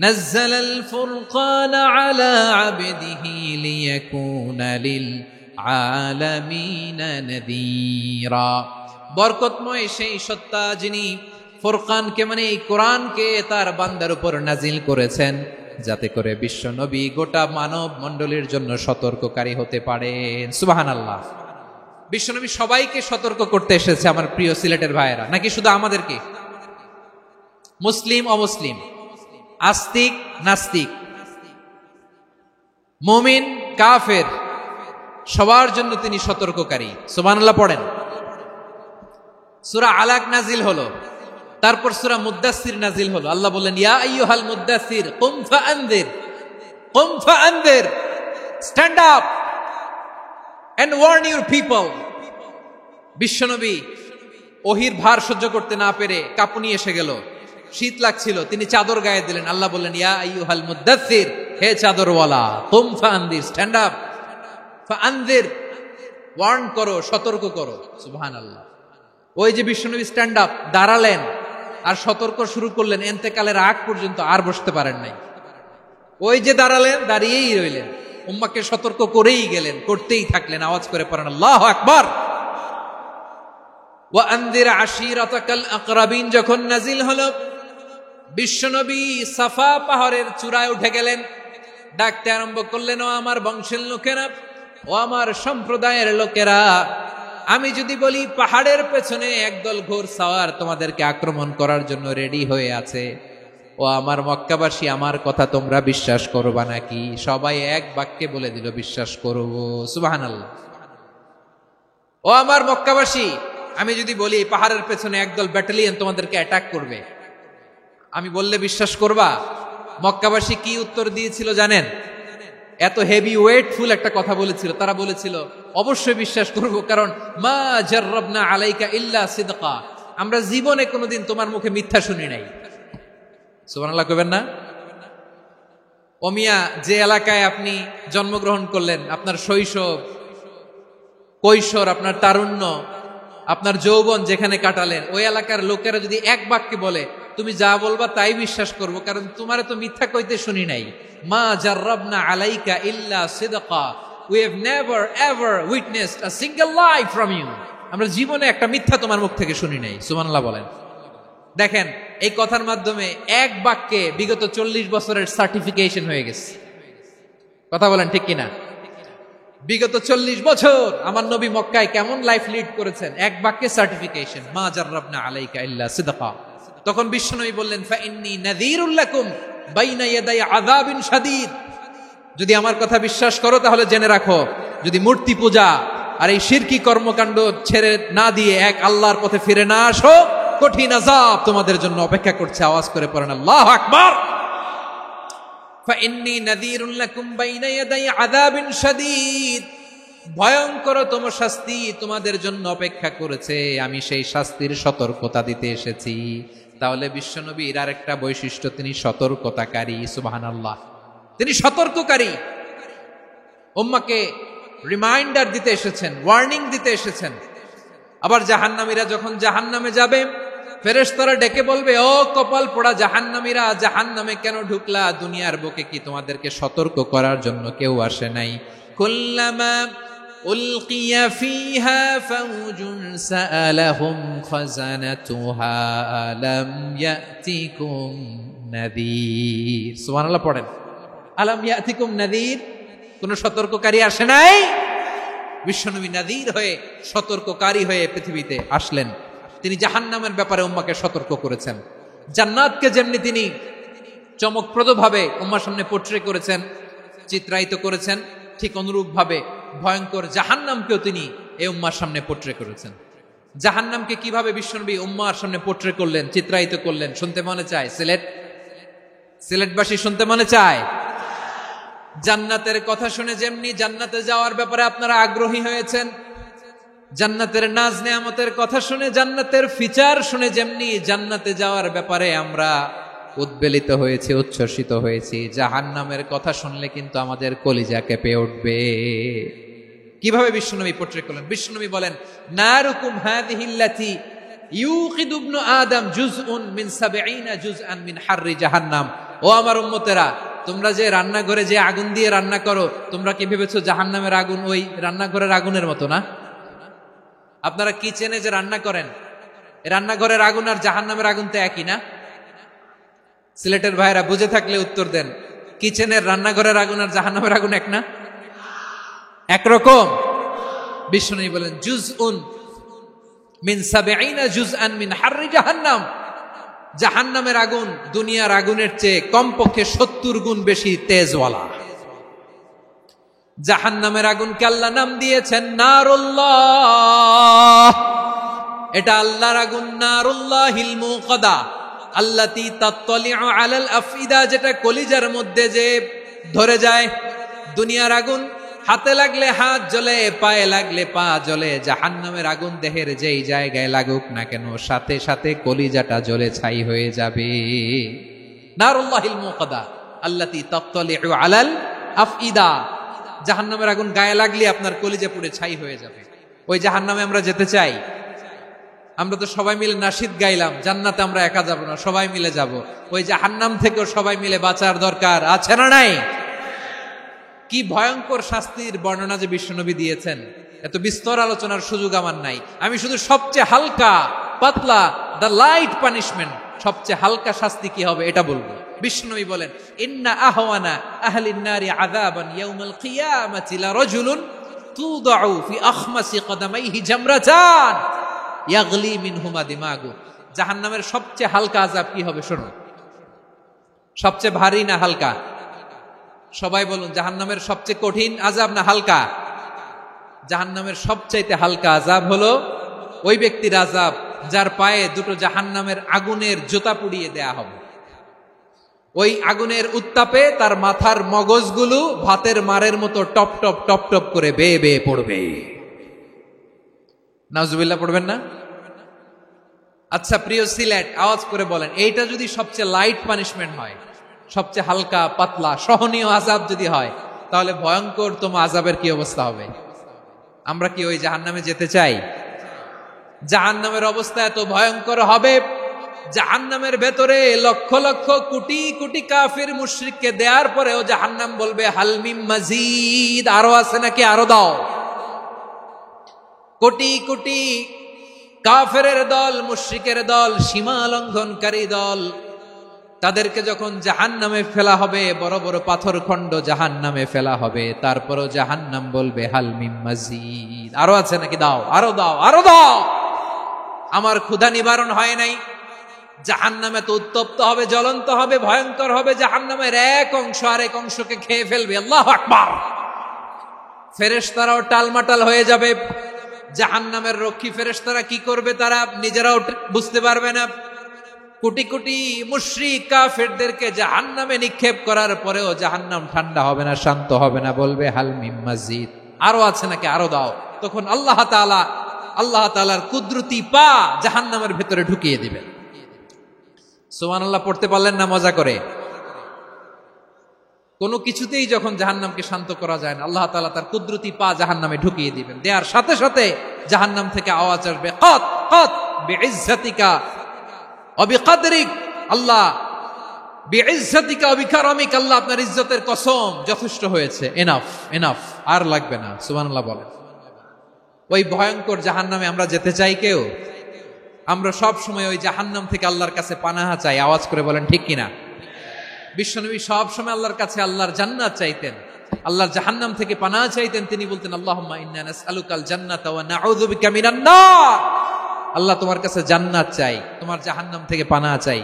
নাযালাল ফুরকানা আলা আবদিহি লিয়াকুনা লিল আলামিনা নাযীরা। বরকতময় সেই সত্তা যিনি ফুরকানকে, মানে এই কোরআনকে তার বান্দার উপর নাজিল করেছেন, যাতে করে বিশ্ব নবী গোটা মানব মণ্ডলীর জন্য সতর্ককারী হতে পারেন। সুবহানাল্লাহ। বিশ্বনবী সবাইকে সতর্ক করতে এসেছে, আমার প্রিয় সিলেটের ভাইয়েরা, নাকি শুধু আমাদেরকে? মুসলিম অমুসলিম, আস্তিক নাস্তিক, মুমিন কাফের, সবার জন্য তিনি সতর্ককারী। সুবহানাল্লাহ পড়েন। সূরা আলাক নাজিল হলো, তারপর সূরা মুদ্দাসসির নাজিল হলো। আল্লাহ বললেন, ইয়া আইয়ুহাল মুদ্দাসসির কুম ফাআনযির, কুম ফাআনদির, stand up and warn your people. বিশ্বনবী ওহির ভার সহ্য করতে না পেরে কাঁপুনি এসে গেল, শীত লাগছিল, তিনি চাদর গায়ে দিলেন। আল্লাহ বললেন, ইয়া আইয়ুহাল মুদ্দাথির, হে চাদরওয়ালা, কুম ফাআনদির, স্ট্যান্ড আপ, ফাআনদির, ওয়ার্ন করো, সতর্ক করো। সুবহানাল্লাহ। ওই যে বিশ্বনবী স্ট্যান্ড আপ, দাঁড়ালেন আর সতর্ক শুরু করলেন, এন্তেকালের আগ পর্যন্ত আর বসতে পারেন নাই। ওই যে দাঁড়ালেন, দাঁড়িয়েই রইলেন, উম্মাকে সতর্ক করেই গেলেন, করতেই থাকলেন। আওয়াজ করে পড়েন আল্লাহু আকবার। ওয়া আনদির আশিরাতাকাল আকরাবিন যখন নাজিল হলো, বিশ্বনবী সাফা পাহাড়ের চূড়ায় উঠে গেলেন, ডাকতে আরম্ভ করলেন, ও আমার বংশের লোকেরা, ও আমার সম্প্রদায়ের লোকেরা, আমি যদি বলি পাহাড়ের পেছনে একদল ঘোড়সাওয়ার তোমাদেরকে আক্রমণ করার জন্য রেডি হয়ে আছে, ও আমার মক্কাবাসী, আমার কথা তোমরা বিশ্বাস করবা নাকি? সবাই এক বাক্যে বলে দিল, বিশ্বাস করব। সুবহানাল্লাহ। ও আমার মক্কাবাসী, আমি যদি বলি পাহাড়ের পেছনে একদল ব্যাটালিয়ন তোমাদেরকে অ্যাটাক করবে, আমি বললে বিশ্বাস করবা? মক্কাবাসী কি উত্তর দিয়েছিল জানেন? এত হেভি ওয়েটফুল একটা কথা বলেছিল। তারা বলেছিল, অবশ্যই বিশ্বাস করব, কারণ মা জাররাবনা আলাইকা ইল্লা সিদকা, আমরা জীবনে কোনোদিন তোমার মুখে মিথ্যা শুনি নাই। সুবহানাল্লাহ কইবেন না? ও মিয়া, যে এলাকায় আপনি জন্মগ্রহণ করলেন, আপনার শৈশব, কৈশোর, আপনার তারুণ্য, আপনার যৌবন যেখানে কাটালেন, ওই এলাকার লোকেরা যদি এক বাক্যে বলে তুমি যা বলবা তাই বিশ্বাস করব, কারণ তোমারে তো মিথ্যা কইতে শুনি নাই। মা জাররাবনা আলাইকা ইল্লা সিদকা, we have never ever witnessed a single lie from you, আমরা জীবনে একটা মিথ্যা তোমার মুখ থেকে শুনি নাই। সুবহানাল্লাহ বলেন। দেখেন, এই কথার মাধ্যমে এক বাক্যে বিগত 40 বছরের সার্টিফিকেশন হয়ে গেছে। কথা বলেন ঠিক কিনা? বিগত 40 বছর আমার নবী মক্কায় কেমন লাইফ লিড করেছেন, এক বাক্যে সার্টিফিকেশন, মা জাররাবনা আলাইকা ইল্লা সিদকা। তখন বিশ্বনবী বললেন, ফাইন্নী নাযীরুল লাকুম বাইনা ইয়াদাই আযাবিন শাদীদ, যদি আমার কথা বিশ্বাস করো তাহলে জেনে রাখো, যদি মূর্তি পূজা আর এই শিরকি কর্মকাণ্ড ছেড়ে না দিয়ে এক আল্লাহর পথে ফিরে না আসো, কঠিন আযাব তোমাদের জন্য অপেক্ষা করছে। আওয়াজ করে পড়েন আল্লাহু আকবার। ফাইন্নী নাযীরুল লাকুম বাইনা ইয়াদাই আযাবিন শাদীদ, ভয়ঙ্করতম শাস্তি তোমাদের জন্য অপেক্ষা করেছে, আমি সেই শাস্তির সতর্কতা দিতে এসেছি। তাহলে বিশ্বনবীর আরেকটা বৈশিষ্ট্য, তিনি সতর্কতাকারী। সুবহানাল্লাহ, তিনি সতর্ককারী। উম্মাকে রিমাইন্ডার দিতে এসেছেন, ওয়ার্নিং দিতে এসেছেন। আবার জাহান্নামীরা যখন জাহান্নামে যাবে, ফেরেশতারা ডেকে বলবে, ও কপাল পোড়া জাহান্নামীরা, জাহান্নামে কেন ঢুকলা? দুনিয়ার বুকে কি তোমাদেরকে সতর্ক করার জন্য কেউ আসে নাই? কুল্লামা উলকিয়া ফিহা ফাউজুন সাআলাহুম খাযানাতুহা আলাম ইয়াতিকুম নাযীর। সুবহানাল্লাহ পড়েন। আলাম ইয়াতিকুম নাযীর, কোন সতর্ককারী আসে নাই? বিশ্বনবী নাযীর হয়ে, সতর্ককারী হয়ে পৃথিবীতে আসলেন। তিনি জাহান্নামের ব্যাপারে উম্মাকে সতর্ক করেছেন। জান্নাতকে যেমনি তিনি চমকপ্রদভাবে উম্মার সামনে পোট্রে করেছেন, চিত্রায়িত করেছেন, ঠিক অনুরূপভাবে ভয়ঙ্কর জাহান্নামকেও তিনি এই উম্মার সামনে পোট্রে করেছেন। জাহান্নামকে কিভাবে বিশ্বনবী উম্মার সামনে পোট্রে করলেন, চিত্রায়িত করলেন, শুনতে মনে চায়? সিলেটবাসী শুনতে মনে চায়? জান্নাতের কথা শুনে যেমনি জান্নাতে যাওয়ার ব্যাপারে আপনারা আগ্রহী হয়েছেন, জান্নাতের নাজ নেয়ামতের কথা শুনে, জান্নাতের ফিচার শুনে যেমনি জান্নাতে যাওয়ার ব্যাপারে আমরা উদ্বেলিত হয়েছি, উচ্ছ্বসিত হয়েছি, জাহান্নামের কথা শুনলে কিন্তু আমাদের কলিজা কেঁপে উঠবে। কিভাবে বিশ্বনবী পোট্রে করলেন? বিশ্বনবী বলেন, নারুকুম হাযিহিল্লাতী ইউকিদু ইবনু আদম জুজউন মিন ৭০ জুজআন মিন হাররি জাহান্নাম। ও আমার উম্মতেরা, তোমরা যে রান্নাঘরে যে আগুন দিয়ে রান্না করো, তোমরা কি ভেবেছো জাহান্নামের আগুন ওই রান্নাঘরের আগুনের মতো না? আপনারা কিচেনে যে রান্না করেন, রান্নাঘরের আগুন আর জাহান্নামের আগুন তো একই না? সিলেটের ভাইরা বুঝে থাকলে উত্তর দেন, কিচেনের রান্নাঘরের আগুন আর জাহান্নামের আগুন এক না? একরকম। বিশ্বনবী বলেন, জুজউন মিন ৭০ জুজআন মিন হাররি জাহান্নাম, জাহান্নামের আগুন দুনিয়ার আগুনের চেয়ে কমপক্ষে ৭০ গুণ বেশি তেজওয়ালা। জাহান্নামের আগুনকে আল্লাহ নাম দিয়েছেন নারুল্লাহ। এটা আল্লাহর আগুন, নারুল্লাহিল মুকাদা আল্লাতী তাত্তালিউ আলাল আফইদা, যেটা কলিজার মধ্যে যে ধরে যায়। দুনিয়ার আগুন হাতে লাগলে হাত জ্বলে, পায়ে লাগলে পা জ্বলে। জাহান্নামের আগুন দেহের যেই জায়গায় লাগুক না কেন, সাথে সাথে কলিজাটা জ্বলে ছাই হয়ে যাবে। নারুল্লাহিল মুকাদা আল্লাতী তাত্তালিউ আলাল আফইদা। জাহান্নামের আগুন গায়ে লাগলে আপনার কলিজা পুড়ে ছাই হয়ে যাবে। ওই জাহান্নামে আমরা যেতে চাই? আমরা তো সবাই মিলে নাশিদ গাইলাম, জান্নাতে আমরা একা যাব না, সবাই মিলে যাব। ওই জাহান্নাম থেকেও সবাই মিলে বাঁচার দরকার আছে না নাই? কি ভয়ঙ্কর শাস্তির বর্ণনা যে বিশ্বনবী দিয়েছেন, এত বিস্তর আলোচনার সুযোগ আমার নাই। আমি শুধু সবচেয়ে হালকা পাতলা, দ্য লাইট পানিশমেন্ট, সবচেয়ে হালকা শাস্তি কি হবে এটা বলবো। বিশ্বনবী বলেন, ইন্না আহওয়ানা আহলিন নারি আযাবান ইয়াউমাল কিয়ামাতি লারাজুলুন তুদাউ ফি আখমাসি কদামাইহি জামরাতান ইয়াগলি মিনহুমা দিমাগু। জাহান্নামের সবচেয়ে হালকা আযাব কি হবে শোনো। সবচেয়ে ভারী না হালকা? সবাই বলুন, জাহান্নামের সবচেয়ে কঠিন আযাব না হালকা? জাহান্নামের সবচাইতে হালকা আযাব হলো ওই ব্যক্তির আযাব যার পায়ে দুটো জাহান্নামের আগুনের জুতা পুড়িয়ে দেয়া হবে। ওই আগুনের উত্তাপে তার মাথার মগজগুলো ভাতের মারের মতো টপ টপ টপ টপ করে বেয়ে বেয়ে পড়বে। নাউজুবিল্লাহ পড়বেন না? আচ্ছা প্রিয় সিলেট, আওয়াজ করে বলেন, এইটা যদি সবচেয়ে লাইট পানিশমেন্ট হয়, সবচেয়ে হালকা পাতলা সহনীয় আযাব যদি হয়, তাহলে ভয়ঙ্কর তোমার আযাবের কি অবস্থা হবে? আমরা কি ওই জাহান্নামে যেতে চাই? জাহান্নামের অবস্থা এত ভয়ঙ্কর হবে, জাহান্নামের ভেতরে লক্ষ লক্ষ কোটি কোটি কাফির মুশরিককে দেওয়ার পরেও জাহান্নাম বলবে হাল মিন মাজিদ, আরো আছে নাকি, আরো দাও। কোটি কোটি কাফেরের দল, মুশরিকের দল, সীমা লঙ্ঘনকারী দল, তাদেরকে যখন জাহান্নামে ফেলা হবে, বড় বড় পাথর খণ্ড জাহান্নামে ফেলা হবে, তারপরও জাহান্নাম বলবে হাল মিন মাজিদ, আরো আছে নাকি, দাও, আরো দাও, আরো দাও। আমার ক্ষুধা নিবারণ হয় নাই। জাহান্নামে তো উত্তপ্ত হবে, জ্বলন্ত হবে, ভয়ঙ্কর হবে। জাহান্নামের এক অংশ আরেক অংশকে খেয়ে ফেলবে। আল্লাহু আকবার। ফেরেশতারাও টালমাটাল হয়ে যাবে। জাহান্নামের রক্ষী ফেরেশতারা কি করবে তারা নিজেরাও বুঝতে পারবে না। কোটি কোটি মুশরিক কাফেরদেরকে জাহান্নামে নিক্ষেপ করার পরেও জাহান্নাম ঠান্ডা হবে না, শান্ত হবে না, বলবে হাল মিন মাজিদ, আরো আছে নাকি, আরো দাও। তখন আল্লাহ তাআলার কুদরতি পা জাহান্নামের ভেতরে ঢুকিয়ে দিবেন। সুবহানাল্লাহ পড়তে পারলেন না মজা করে? কোনো কিছুতেই যখন জাহান্নামকে শান্ত করা যায় না, আল্লাহ তাআলা তার কুদরতি পা জাহান্নামে ঢুকিয়ে দিবেন। দেওয়ার সাথে সাথে জাহান্নাম থেকে আওয়াজ আসবে, কত কত বিইজ্জাতিকা ওয়া বিকদরিক, আল্লাহ বিইজ্জাতিকা ওয়া বিকারামিক, আল্লাহ আপনার ইজ্জতের কসম, যথেষ্ট হয়েছে, এনাফ এনাফ, আর লাগবে না। সুবহানাল্লাহ বলেন। ওই ভয়ঙ্কর জাহান্নামে আমরা যেতে চাই কেউ? আমরা সব সময় ওই জাহান্নাম থেকে আল্লাহর কাছে পানাহা চাই। আওয়াজ করে বলেন ঠিক কিনা? বিশ্বনবী সব সময় আল্লাহর কাছে আল্লাহর জান্নাত চাইতেন, আল্লাহর জাহান্নাম থেকে পানাহা চাইতেন। তিনি বলতেন, আল্লাহুম্মা ইন্না নাসআলুকাল জান্নাতা ওয়া নাউযু বিকা মিনান নার। আল্লাহ তোমার কাছে জান্নাত চাই, তোমার জাহান্নাম থেকে পানাহা চাই।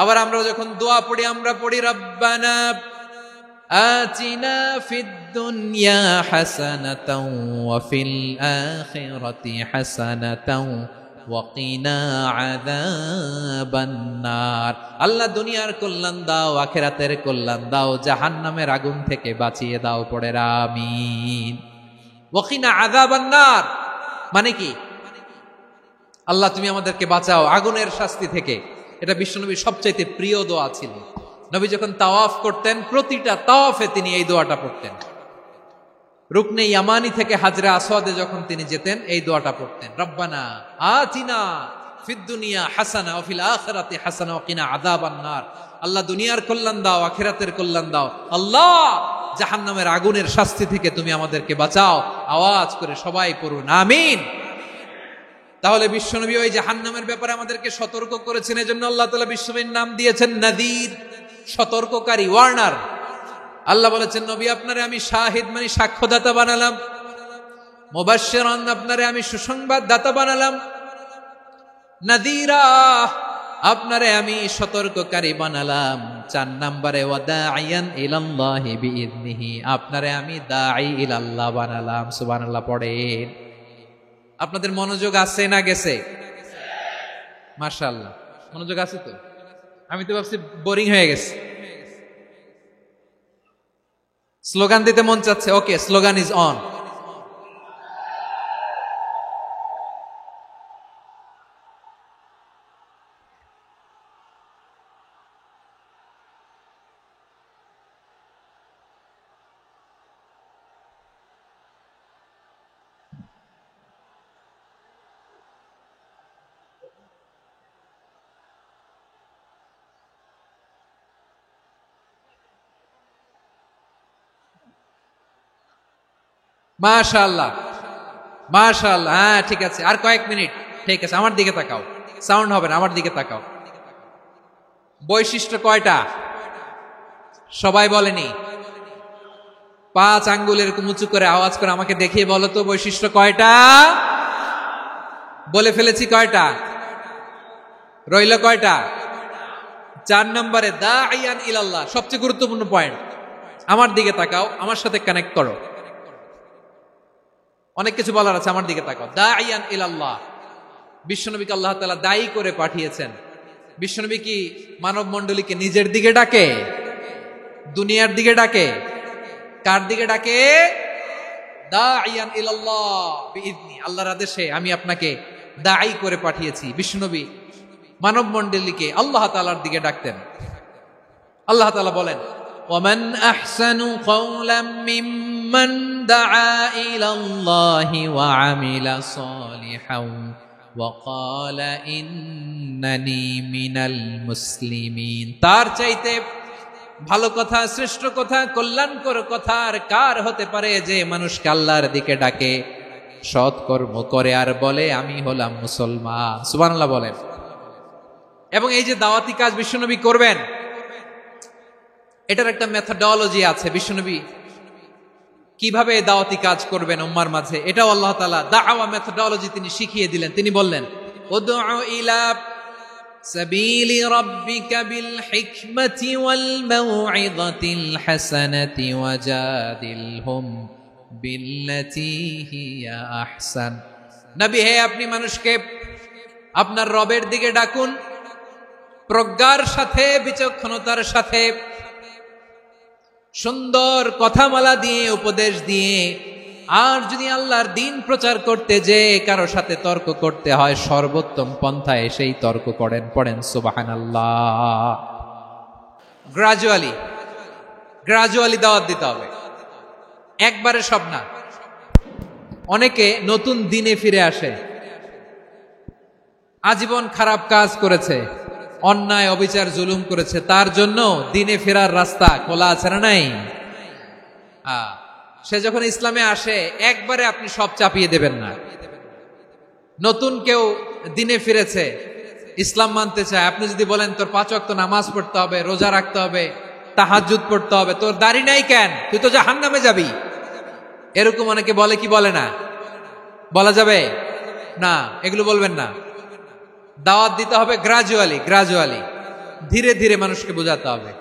আবার আমরা যখন দোয়া পড়ি, আমরা পড়ি রব্বানা আতিনা ফিদ দুনিয়া হাসানাতাও ওয়া ফিল আখিরাতি হাসানাতাও ওয়া কিনা আযাবান নার। আল্লাহ দুনিয়ার কল্যাণ দাও, আখিরাতের কল্যাণ দাও, জাহান্নামের আগুন থেকে বাঁচিয়ে দাও, পড়ে আমিন। ওয়া কিনা আযাবান নার মানে কি? আল্লাহ তুমি আমাদেরকে বাঁচাও আগুনের শাস্তি থেকে। এটা বিশ্বনবীর সবচাইতে প্রিয় দোয়া ছিল। নবী যখন তাওয়াফ করতেন, প্রতিটা তাওয়াফে তিনি এই দোয়াটা পড়তেন। রুকনে ইয়ামানি থেকে হাজরে আসওয়াদে যখন তিনি যেতেন, এই দোয়াটা পড়তেন, রব্বানা আতিনা ফিদ দুনিয়া হাসানা ওয়া ফিল আখিরাতি হাসানা ওয়া কিনা আযাবান নার। আল্লাহ দুনিয়ার কল্যাণ দাও, আখিরাতের কল্যাণ দাও। আল্লাহ জাহান্নামের আগুনের শাস্তি থেকে তুমি আমাদেরকে বাঁচাও। আওয়াজ করে সবাই পড়ুন আমিন। তাহলে বিশ্বনবী ওই জাহান্নামের ব্যাপারে আমাদেরকে সতর্ক করেছেন। এজন্য আল্লাহ তাআলা বিশ্বনবীর নাম দিয়েছেন নাযীর, সতর্ককারী, ওয়ার্নার। আল্লাহ বলেছেন, নবী আপনারে আমি শাহিদ মানে সাক্ষ্যদাতা বানালাম, মুবাশশিরান আপনারে আমি সুসংবাদ দাতা বানালাম, নাযীরা আপনারে আমি সতর্ককারী বানালাম। 4 নম্বরে ওয়া দাঈয়ান ইলাল্লাহি বিইذনিহি, আপনারে আমি দাঈ ইলাল্লাহ বানালাম। সুবহানাল্লাহ পড়েন। আপনাদের মনোযোগ আছে না গেছে? মাশাআল্লাহ মনোযোগ আছে তো। আমি তো ভাবছি বোরিং হয়ে গেছে। স্লোগান দিতে মন চাচ্ছে, ওকে, স্লোগান ইজ অন। মাশাআল্লাহ, মাশাআল্লাহ। হ্যাঁ, ঠিক আছে, আর কয়েক মিনিট। ঠিক আছে, আমার দিকে তাকাও, সাউন্ড হবে না, আমার দিকে তাকাও। বৈশিষ্ট্য কয়টা সবাই বলেনি? 5 আঙ্গুল এরকম উঁচু করে আওয়াজ করে আমাকে দেখিয়ে বলো তো বৈশিষ্ট্য কয়টা। বলে ফেলেছি কয়টা, রইল কয়টা? 4 নম্বরে দাঈয়ান ইলাল্লাহ, সবচেয়ে গুরুত্বপূর্ণ পয়েন্ট। আমার দিকে তাকাও, আমার সাথে কানেক্ট করো। অনেক কিছু বলার আছে, আমার দিকে তাকাও। দাঈয়ান ইলাল্লাহ, বিশ্বনবীকে আল্লাহ তাআলা দায়ী করে পাঠিয়েছেন। বিশ্বনবী কি মানব মণ্ডলীকে নিজের দিকে ডাকে, দুনিয়ার দিকে ডাকে? কার দিকে ডাকে? দাঈয়ান ইলাল্লাহ বিইذনি, আল্লাহর আদেশে আমি আপনাকে দায়ী করে পাঠিয়েছি। বিশ্বনবী মানব মণ্ডলীকে আল্লাহ তাআলার দিকে ডাকতেন। আল্লাহ তাআলা বলেন, ওয়ামান আহসানু কওলাম মিম্মান দাআ ইলাল্লাহি ওয়া আমিলা সালিহান ওয়া ক্বালা ইন্নানি মিনাল মুসলিমিন। তার চাইতে ভালো কথা, শ্রেষ্ঠ কথা, কল্যাণকর কথা আর কার হতে পারে যে মানুষকে আল্লাহর দিকে ডাকে, সৎ কর্ম করে আর বলে আমি হলাম মুসলমান। সুবহানাল্লাহ বলেন। এবং এই যে দাওয়াতি কাজ বিশ্বনবী করবেন, এটার একটা মেথডোলজি আছে। বিশ্বনবী কিভাবে দাওয়াতি কাজ করবেন উম্মার মাঝে, এটাও আল্লাহ তাআলা দাওয়া মেথডোলজি তিনি শিখিয়ে দিলেন। তিনি বললেন, উদউ ইলা সাবিলি রাব্বিকা বিল হিকমাতি ওয়াল মাউইযাতিল হাসানাতি ওয়াজাদিলহুম বিল্লাতী হিয়া আহসান। নবী হে, আপনি মানুষকে আপনার রবের দিকে ডাকুন প্রজ্ঞার সাথে, বিচক্ষণতার সাথে, সুন্দর কথামালা দিয়ে, উপদেশ দিয়ে। আর যদি আল্লাহর দ্বীন প্রচার করতে যে কারো সাথে তর্ক করতে হয়, সর্বোত্তম পন্থায় সেই তর্ক করেন। পড়েন সুবহানাল্লাহ। গ্রাজুয়ালি দাওয়াত দিতে হবে, একবারে সব না। অনেকে নতুন দিনে ফিরে আসে, আজীবন খারাপ কাজ করেছে, অন্যায় অবিচার জুলুম করেছে, তার জন্য দিনে ফেরার রাস্তা খোলা আছে না নাই? সে যখন ইসলামে আসে একবারে আপনি সব চাপিয়ে দেবেন না। নতুন কেউ দিনে ফিরেছে, ইসলাম মানতে চায়, আপনি যদি বলেন তোর 5 ওয়াক্ত নামাজ পড়তে হবে, রোজা রাখতে হবে, তাহাজ্জুদ পড়তে হবে, তোর দাড়ি নাই কেন, তুই তো জাহান্নামে যাবি, এরকম অনেকে বলে কি বলে না? বলা যাবে না, এগুলো বলবেন না। দাওয়াত দিতে হবে গ্রাজুয়ালি, ধীরে ধীরে মানুষকে বোঝাতে হবে।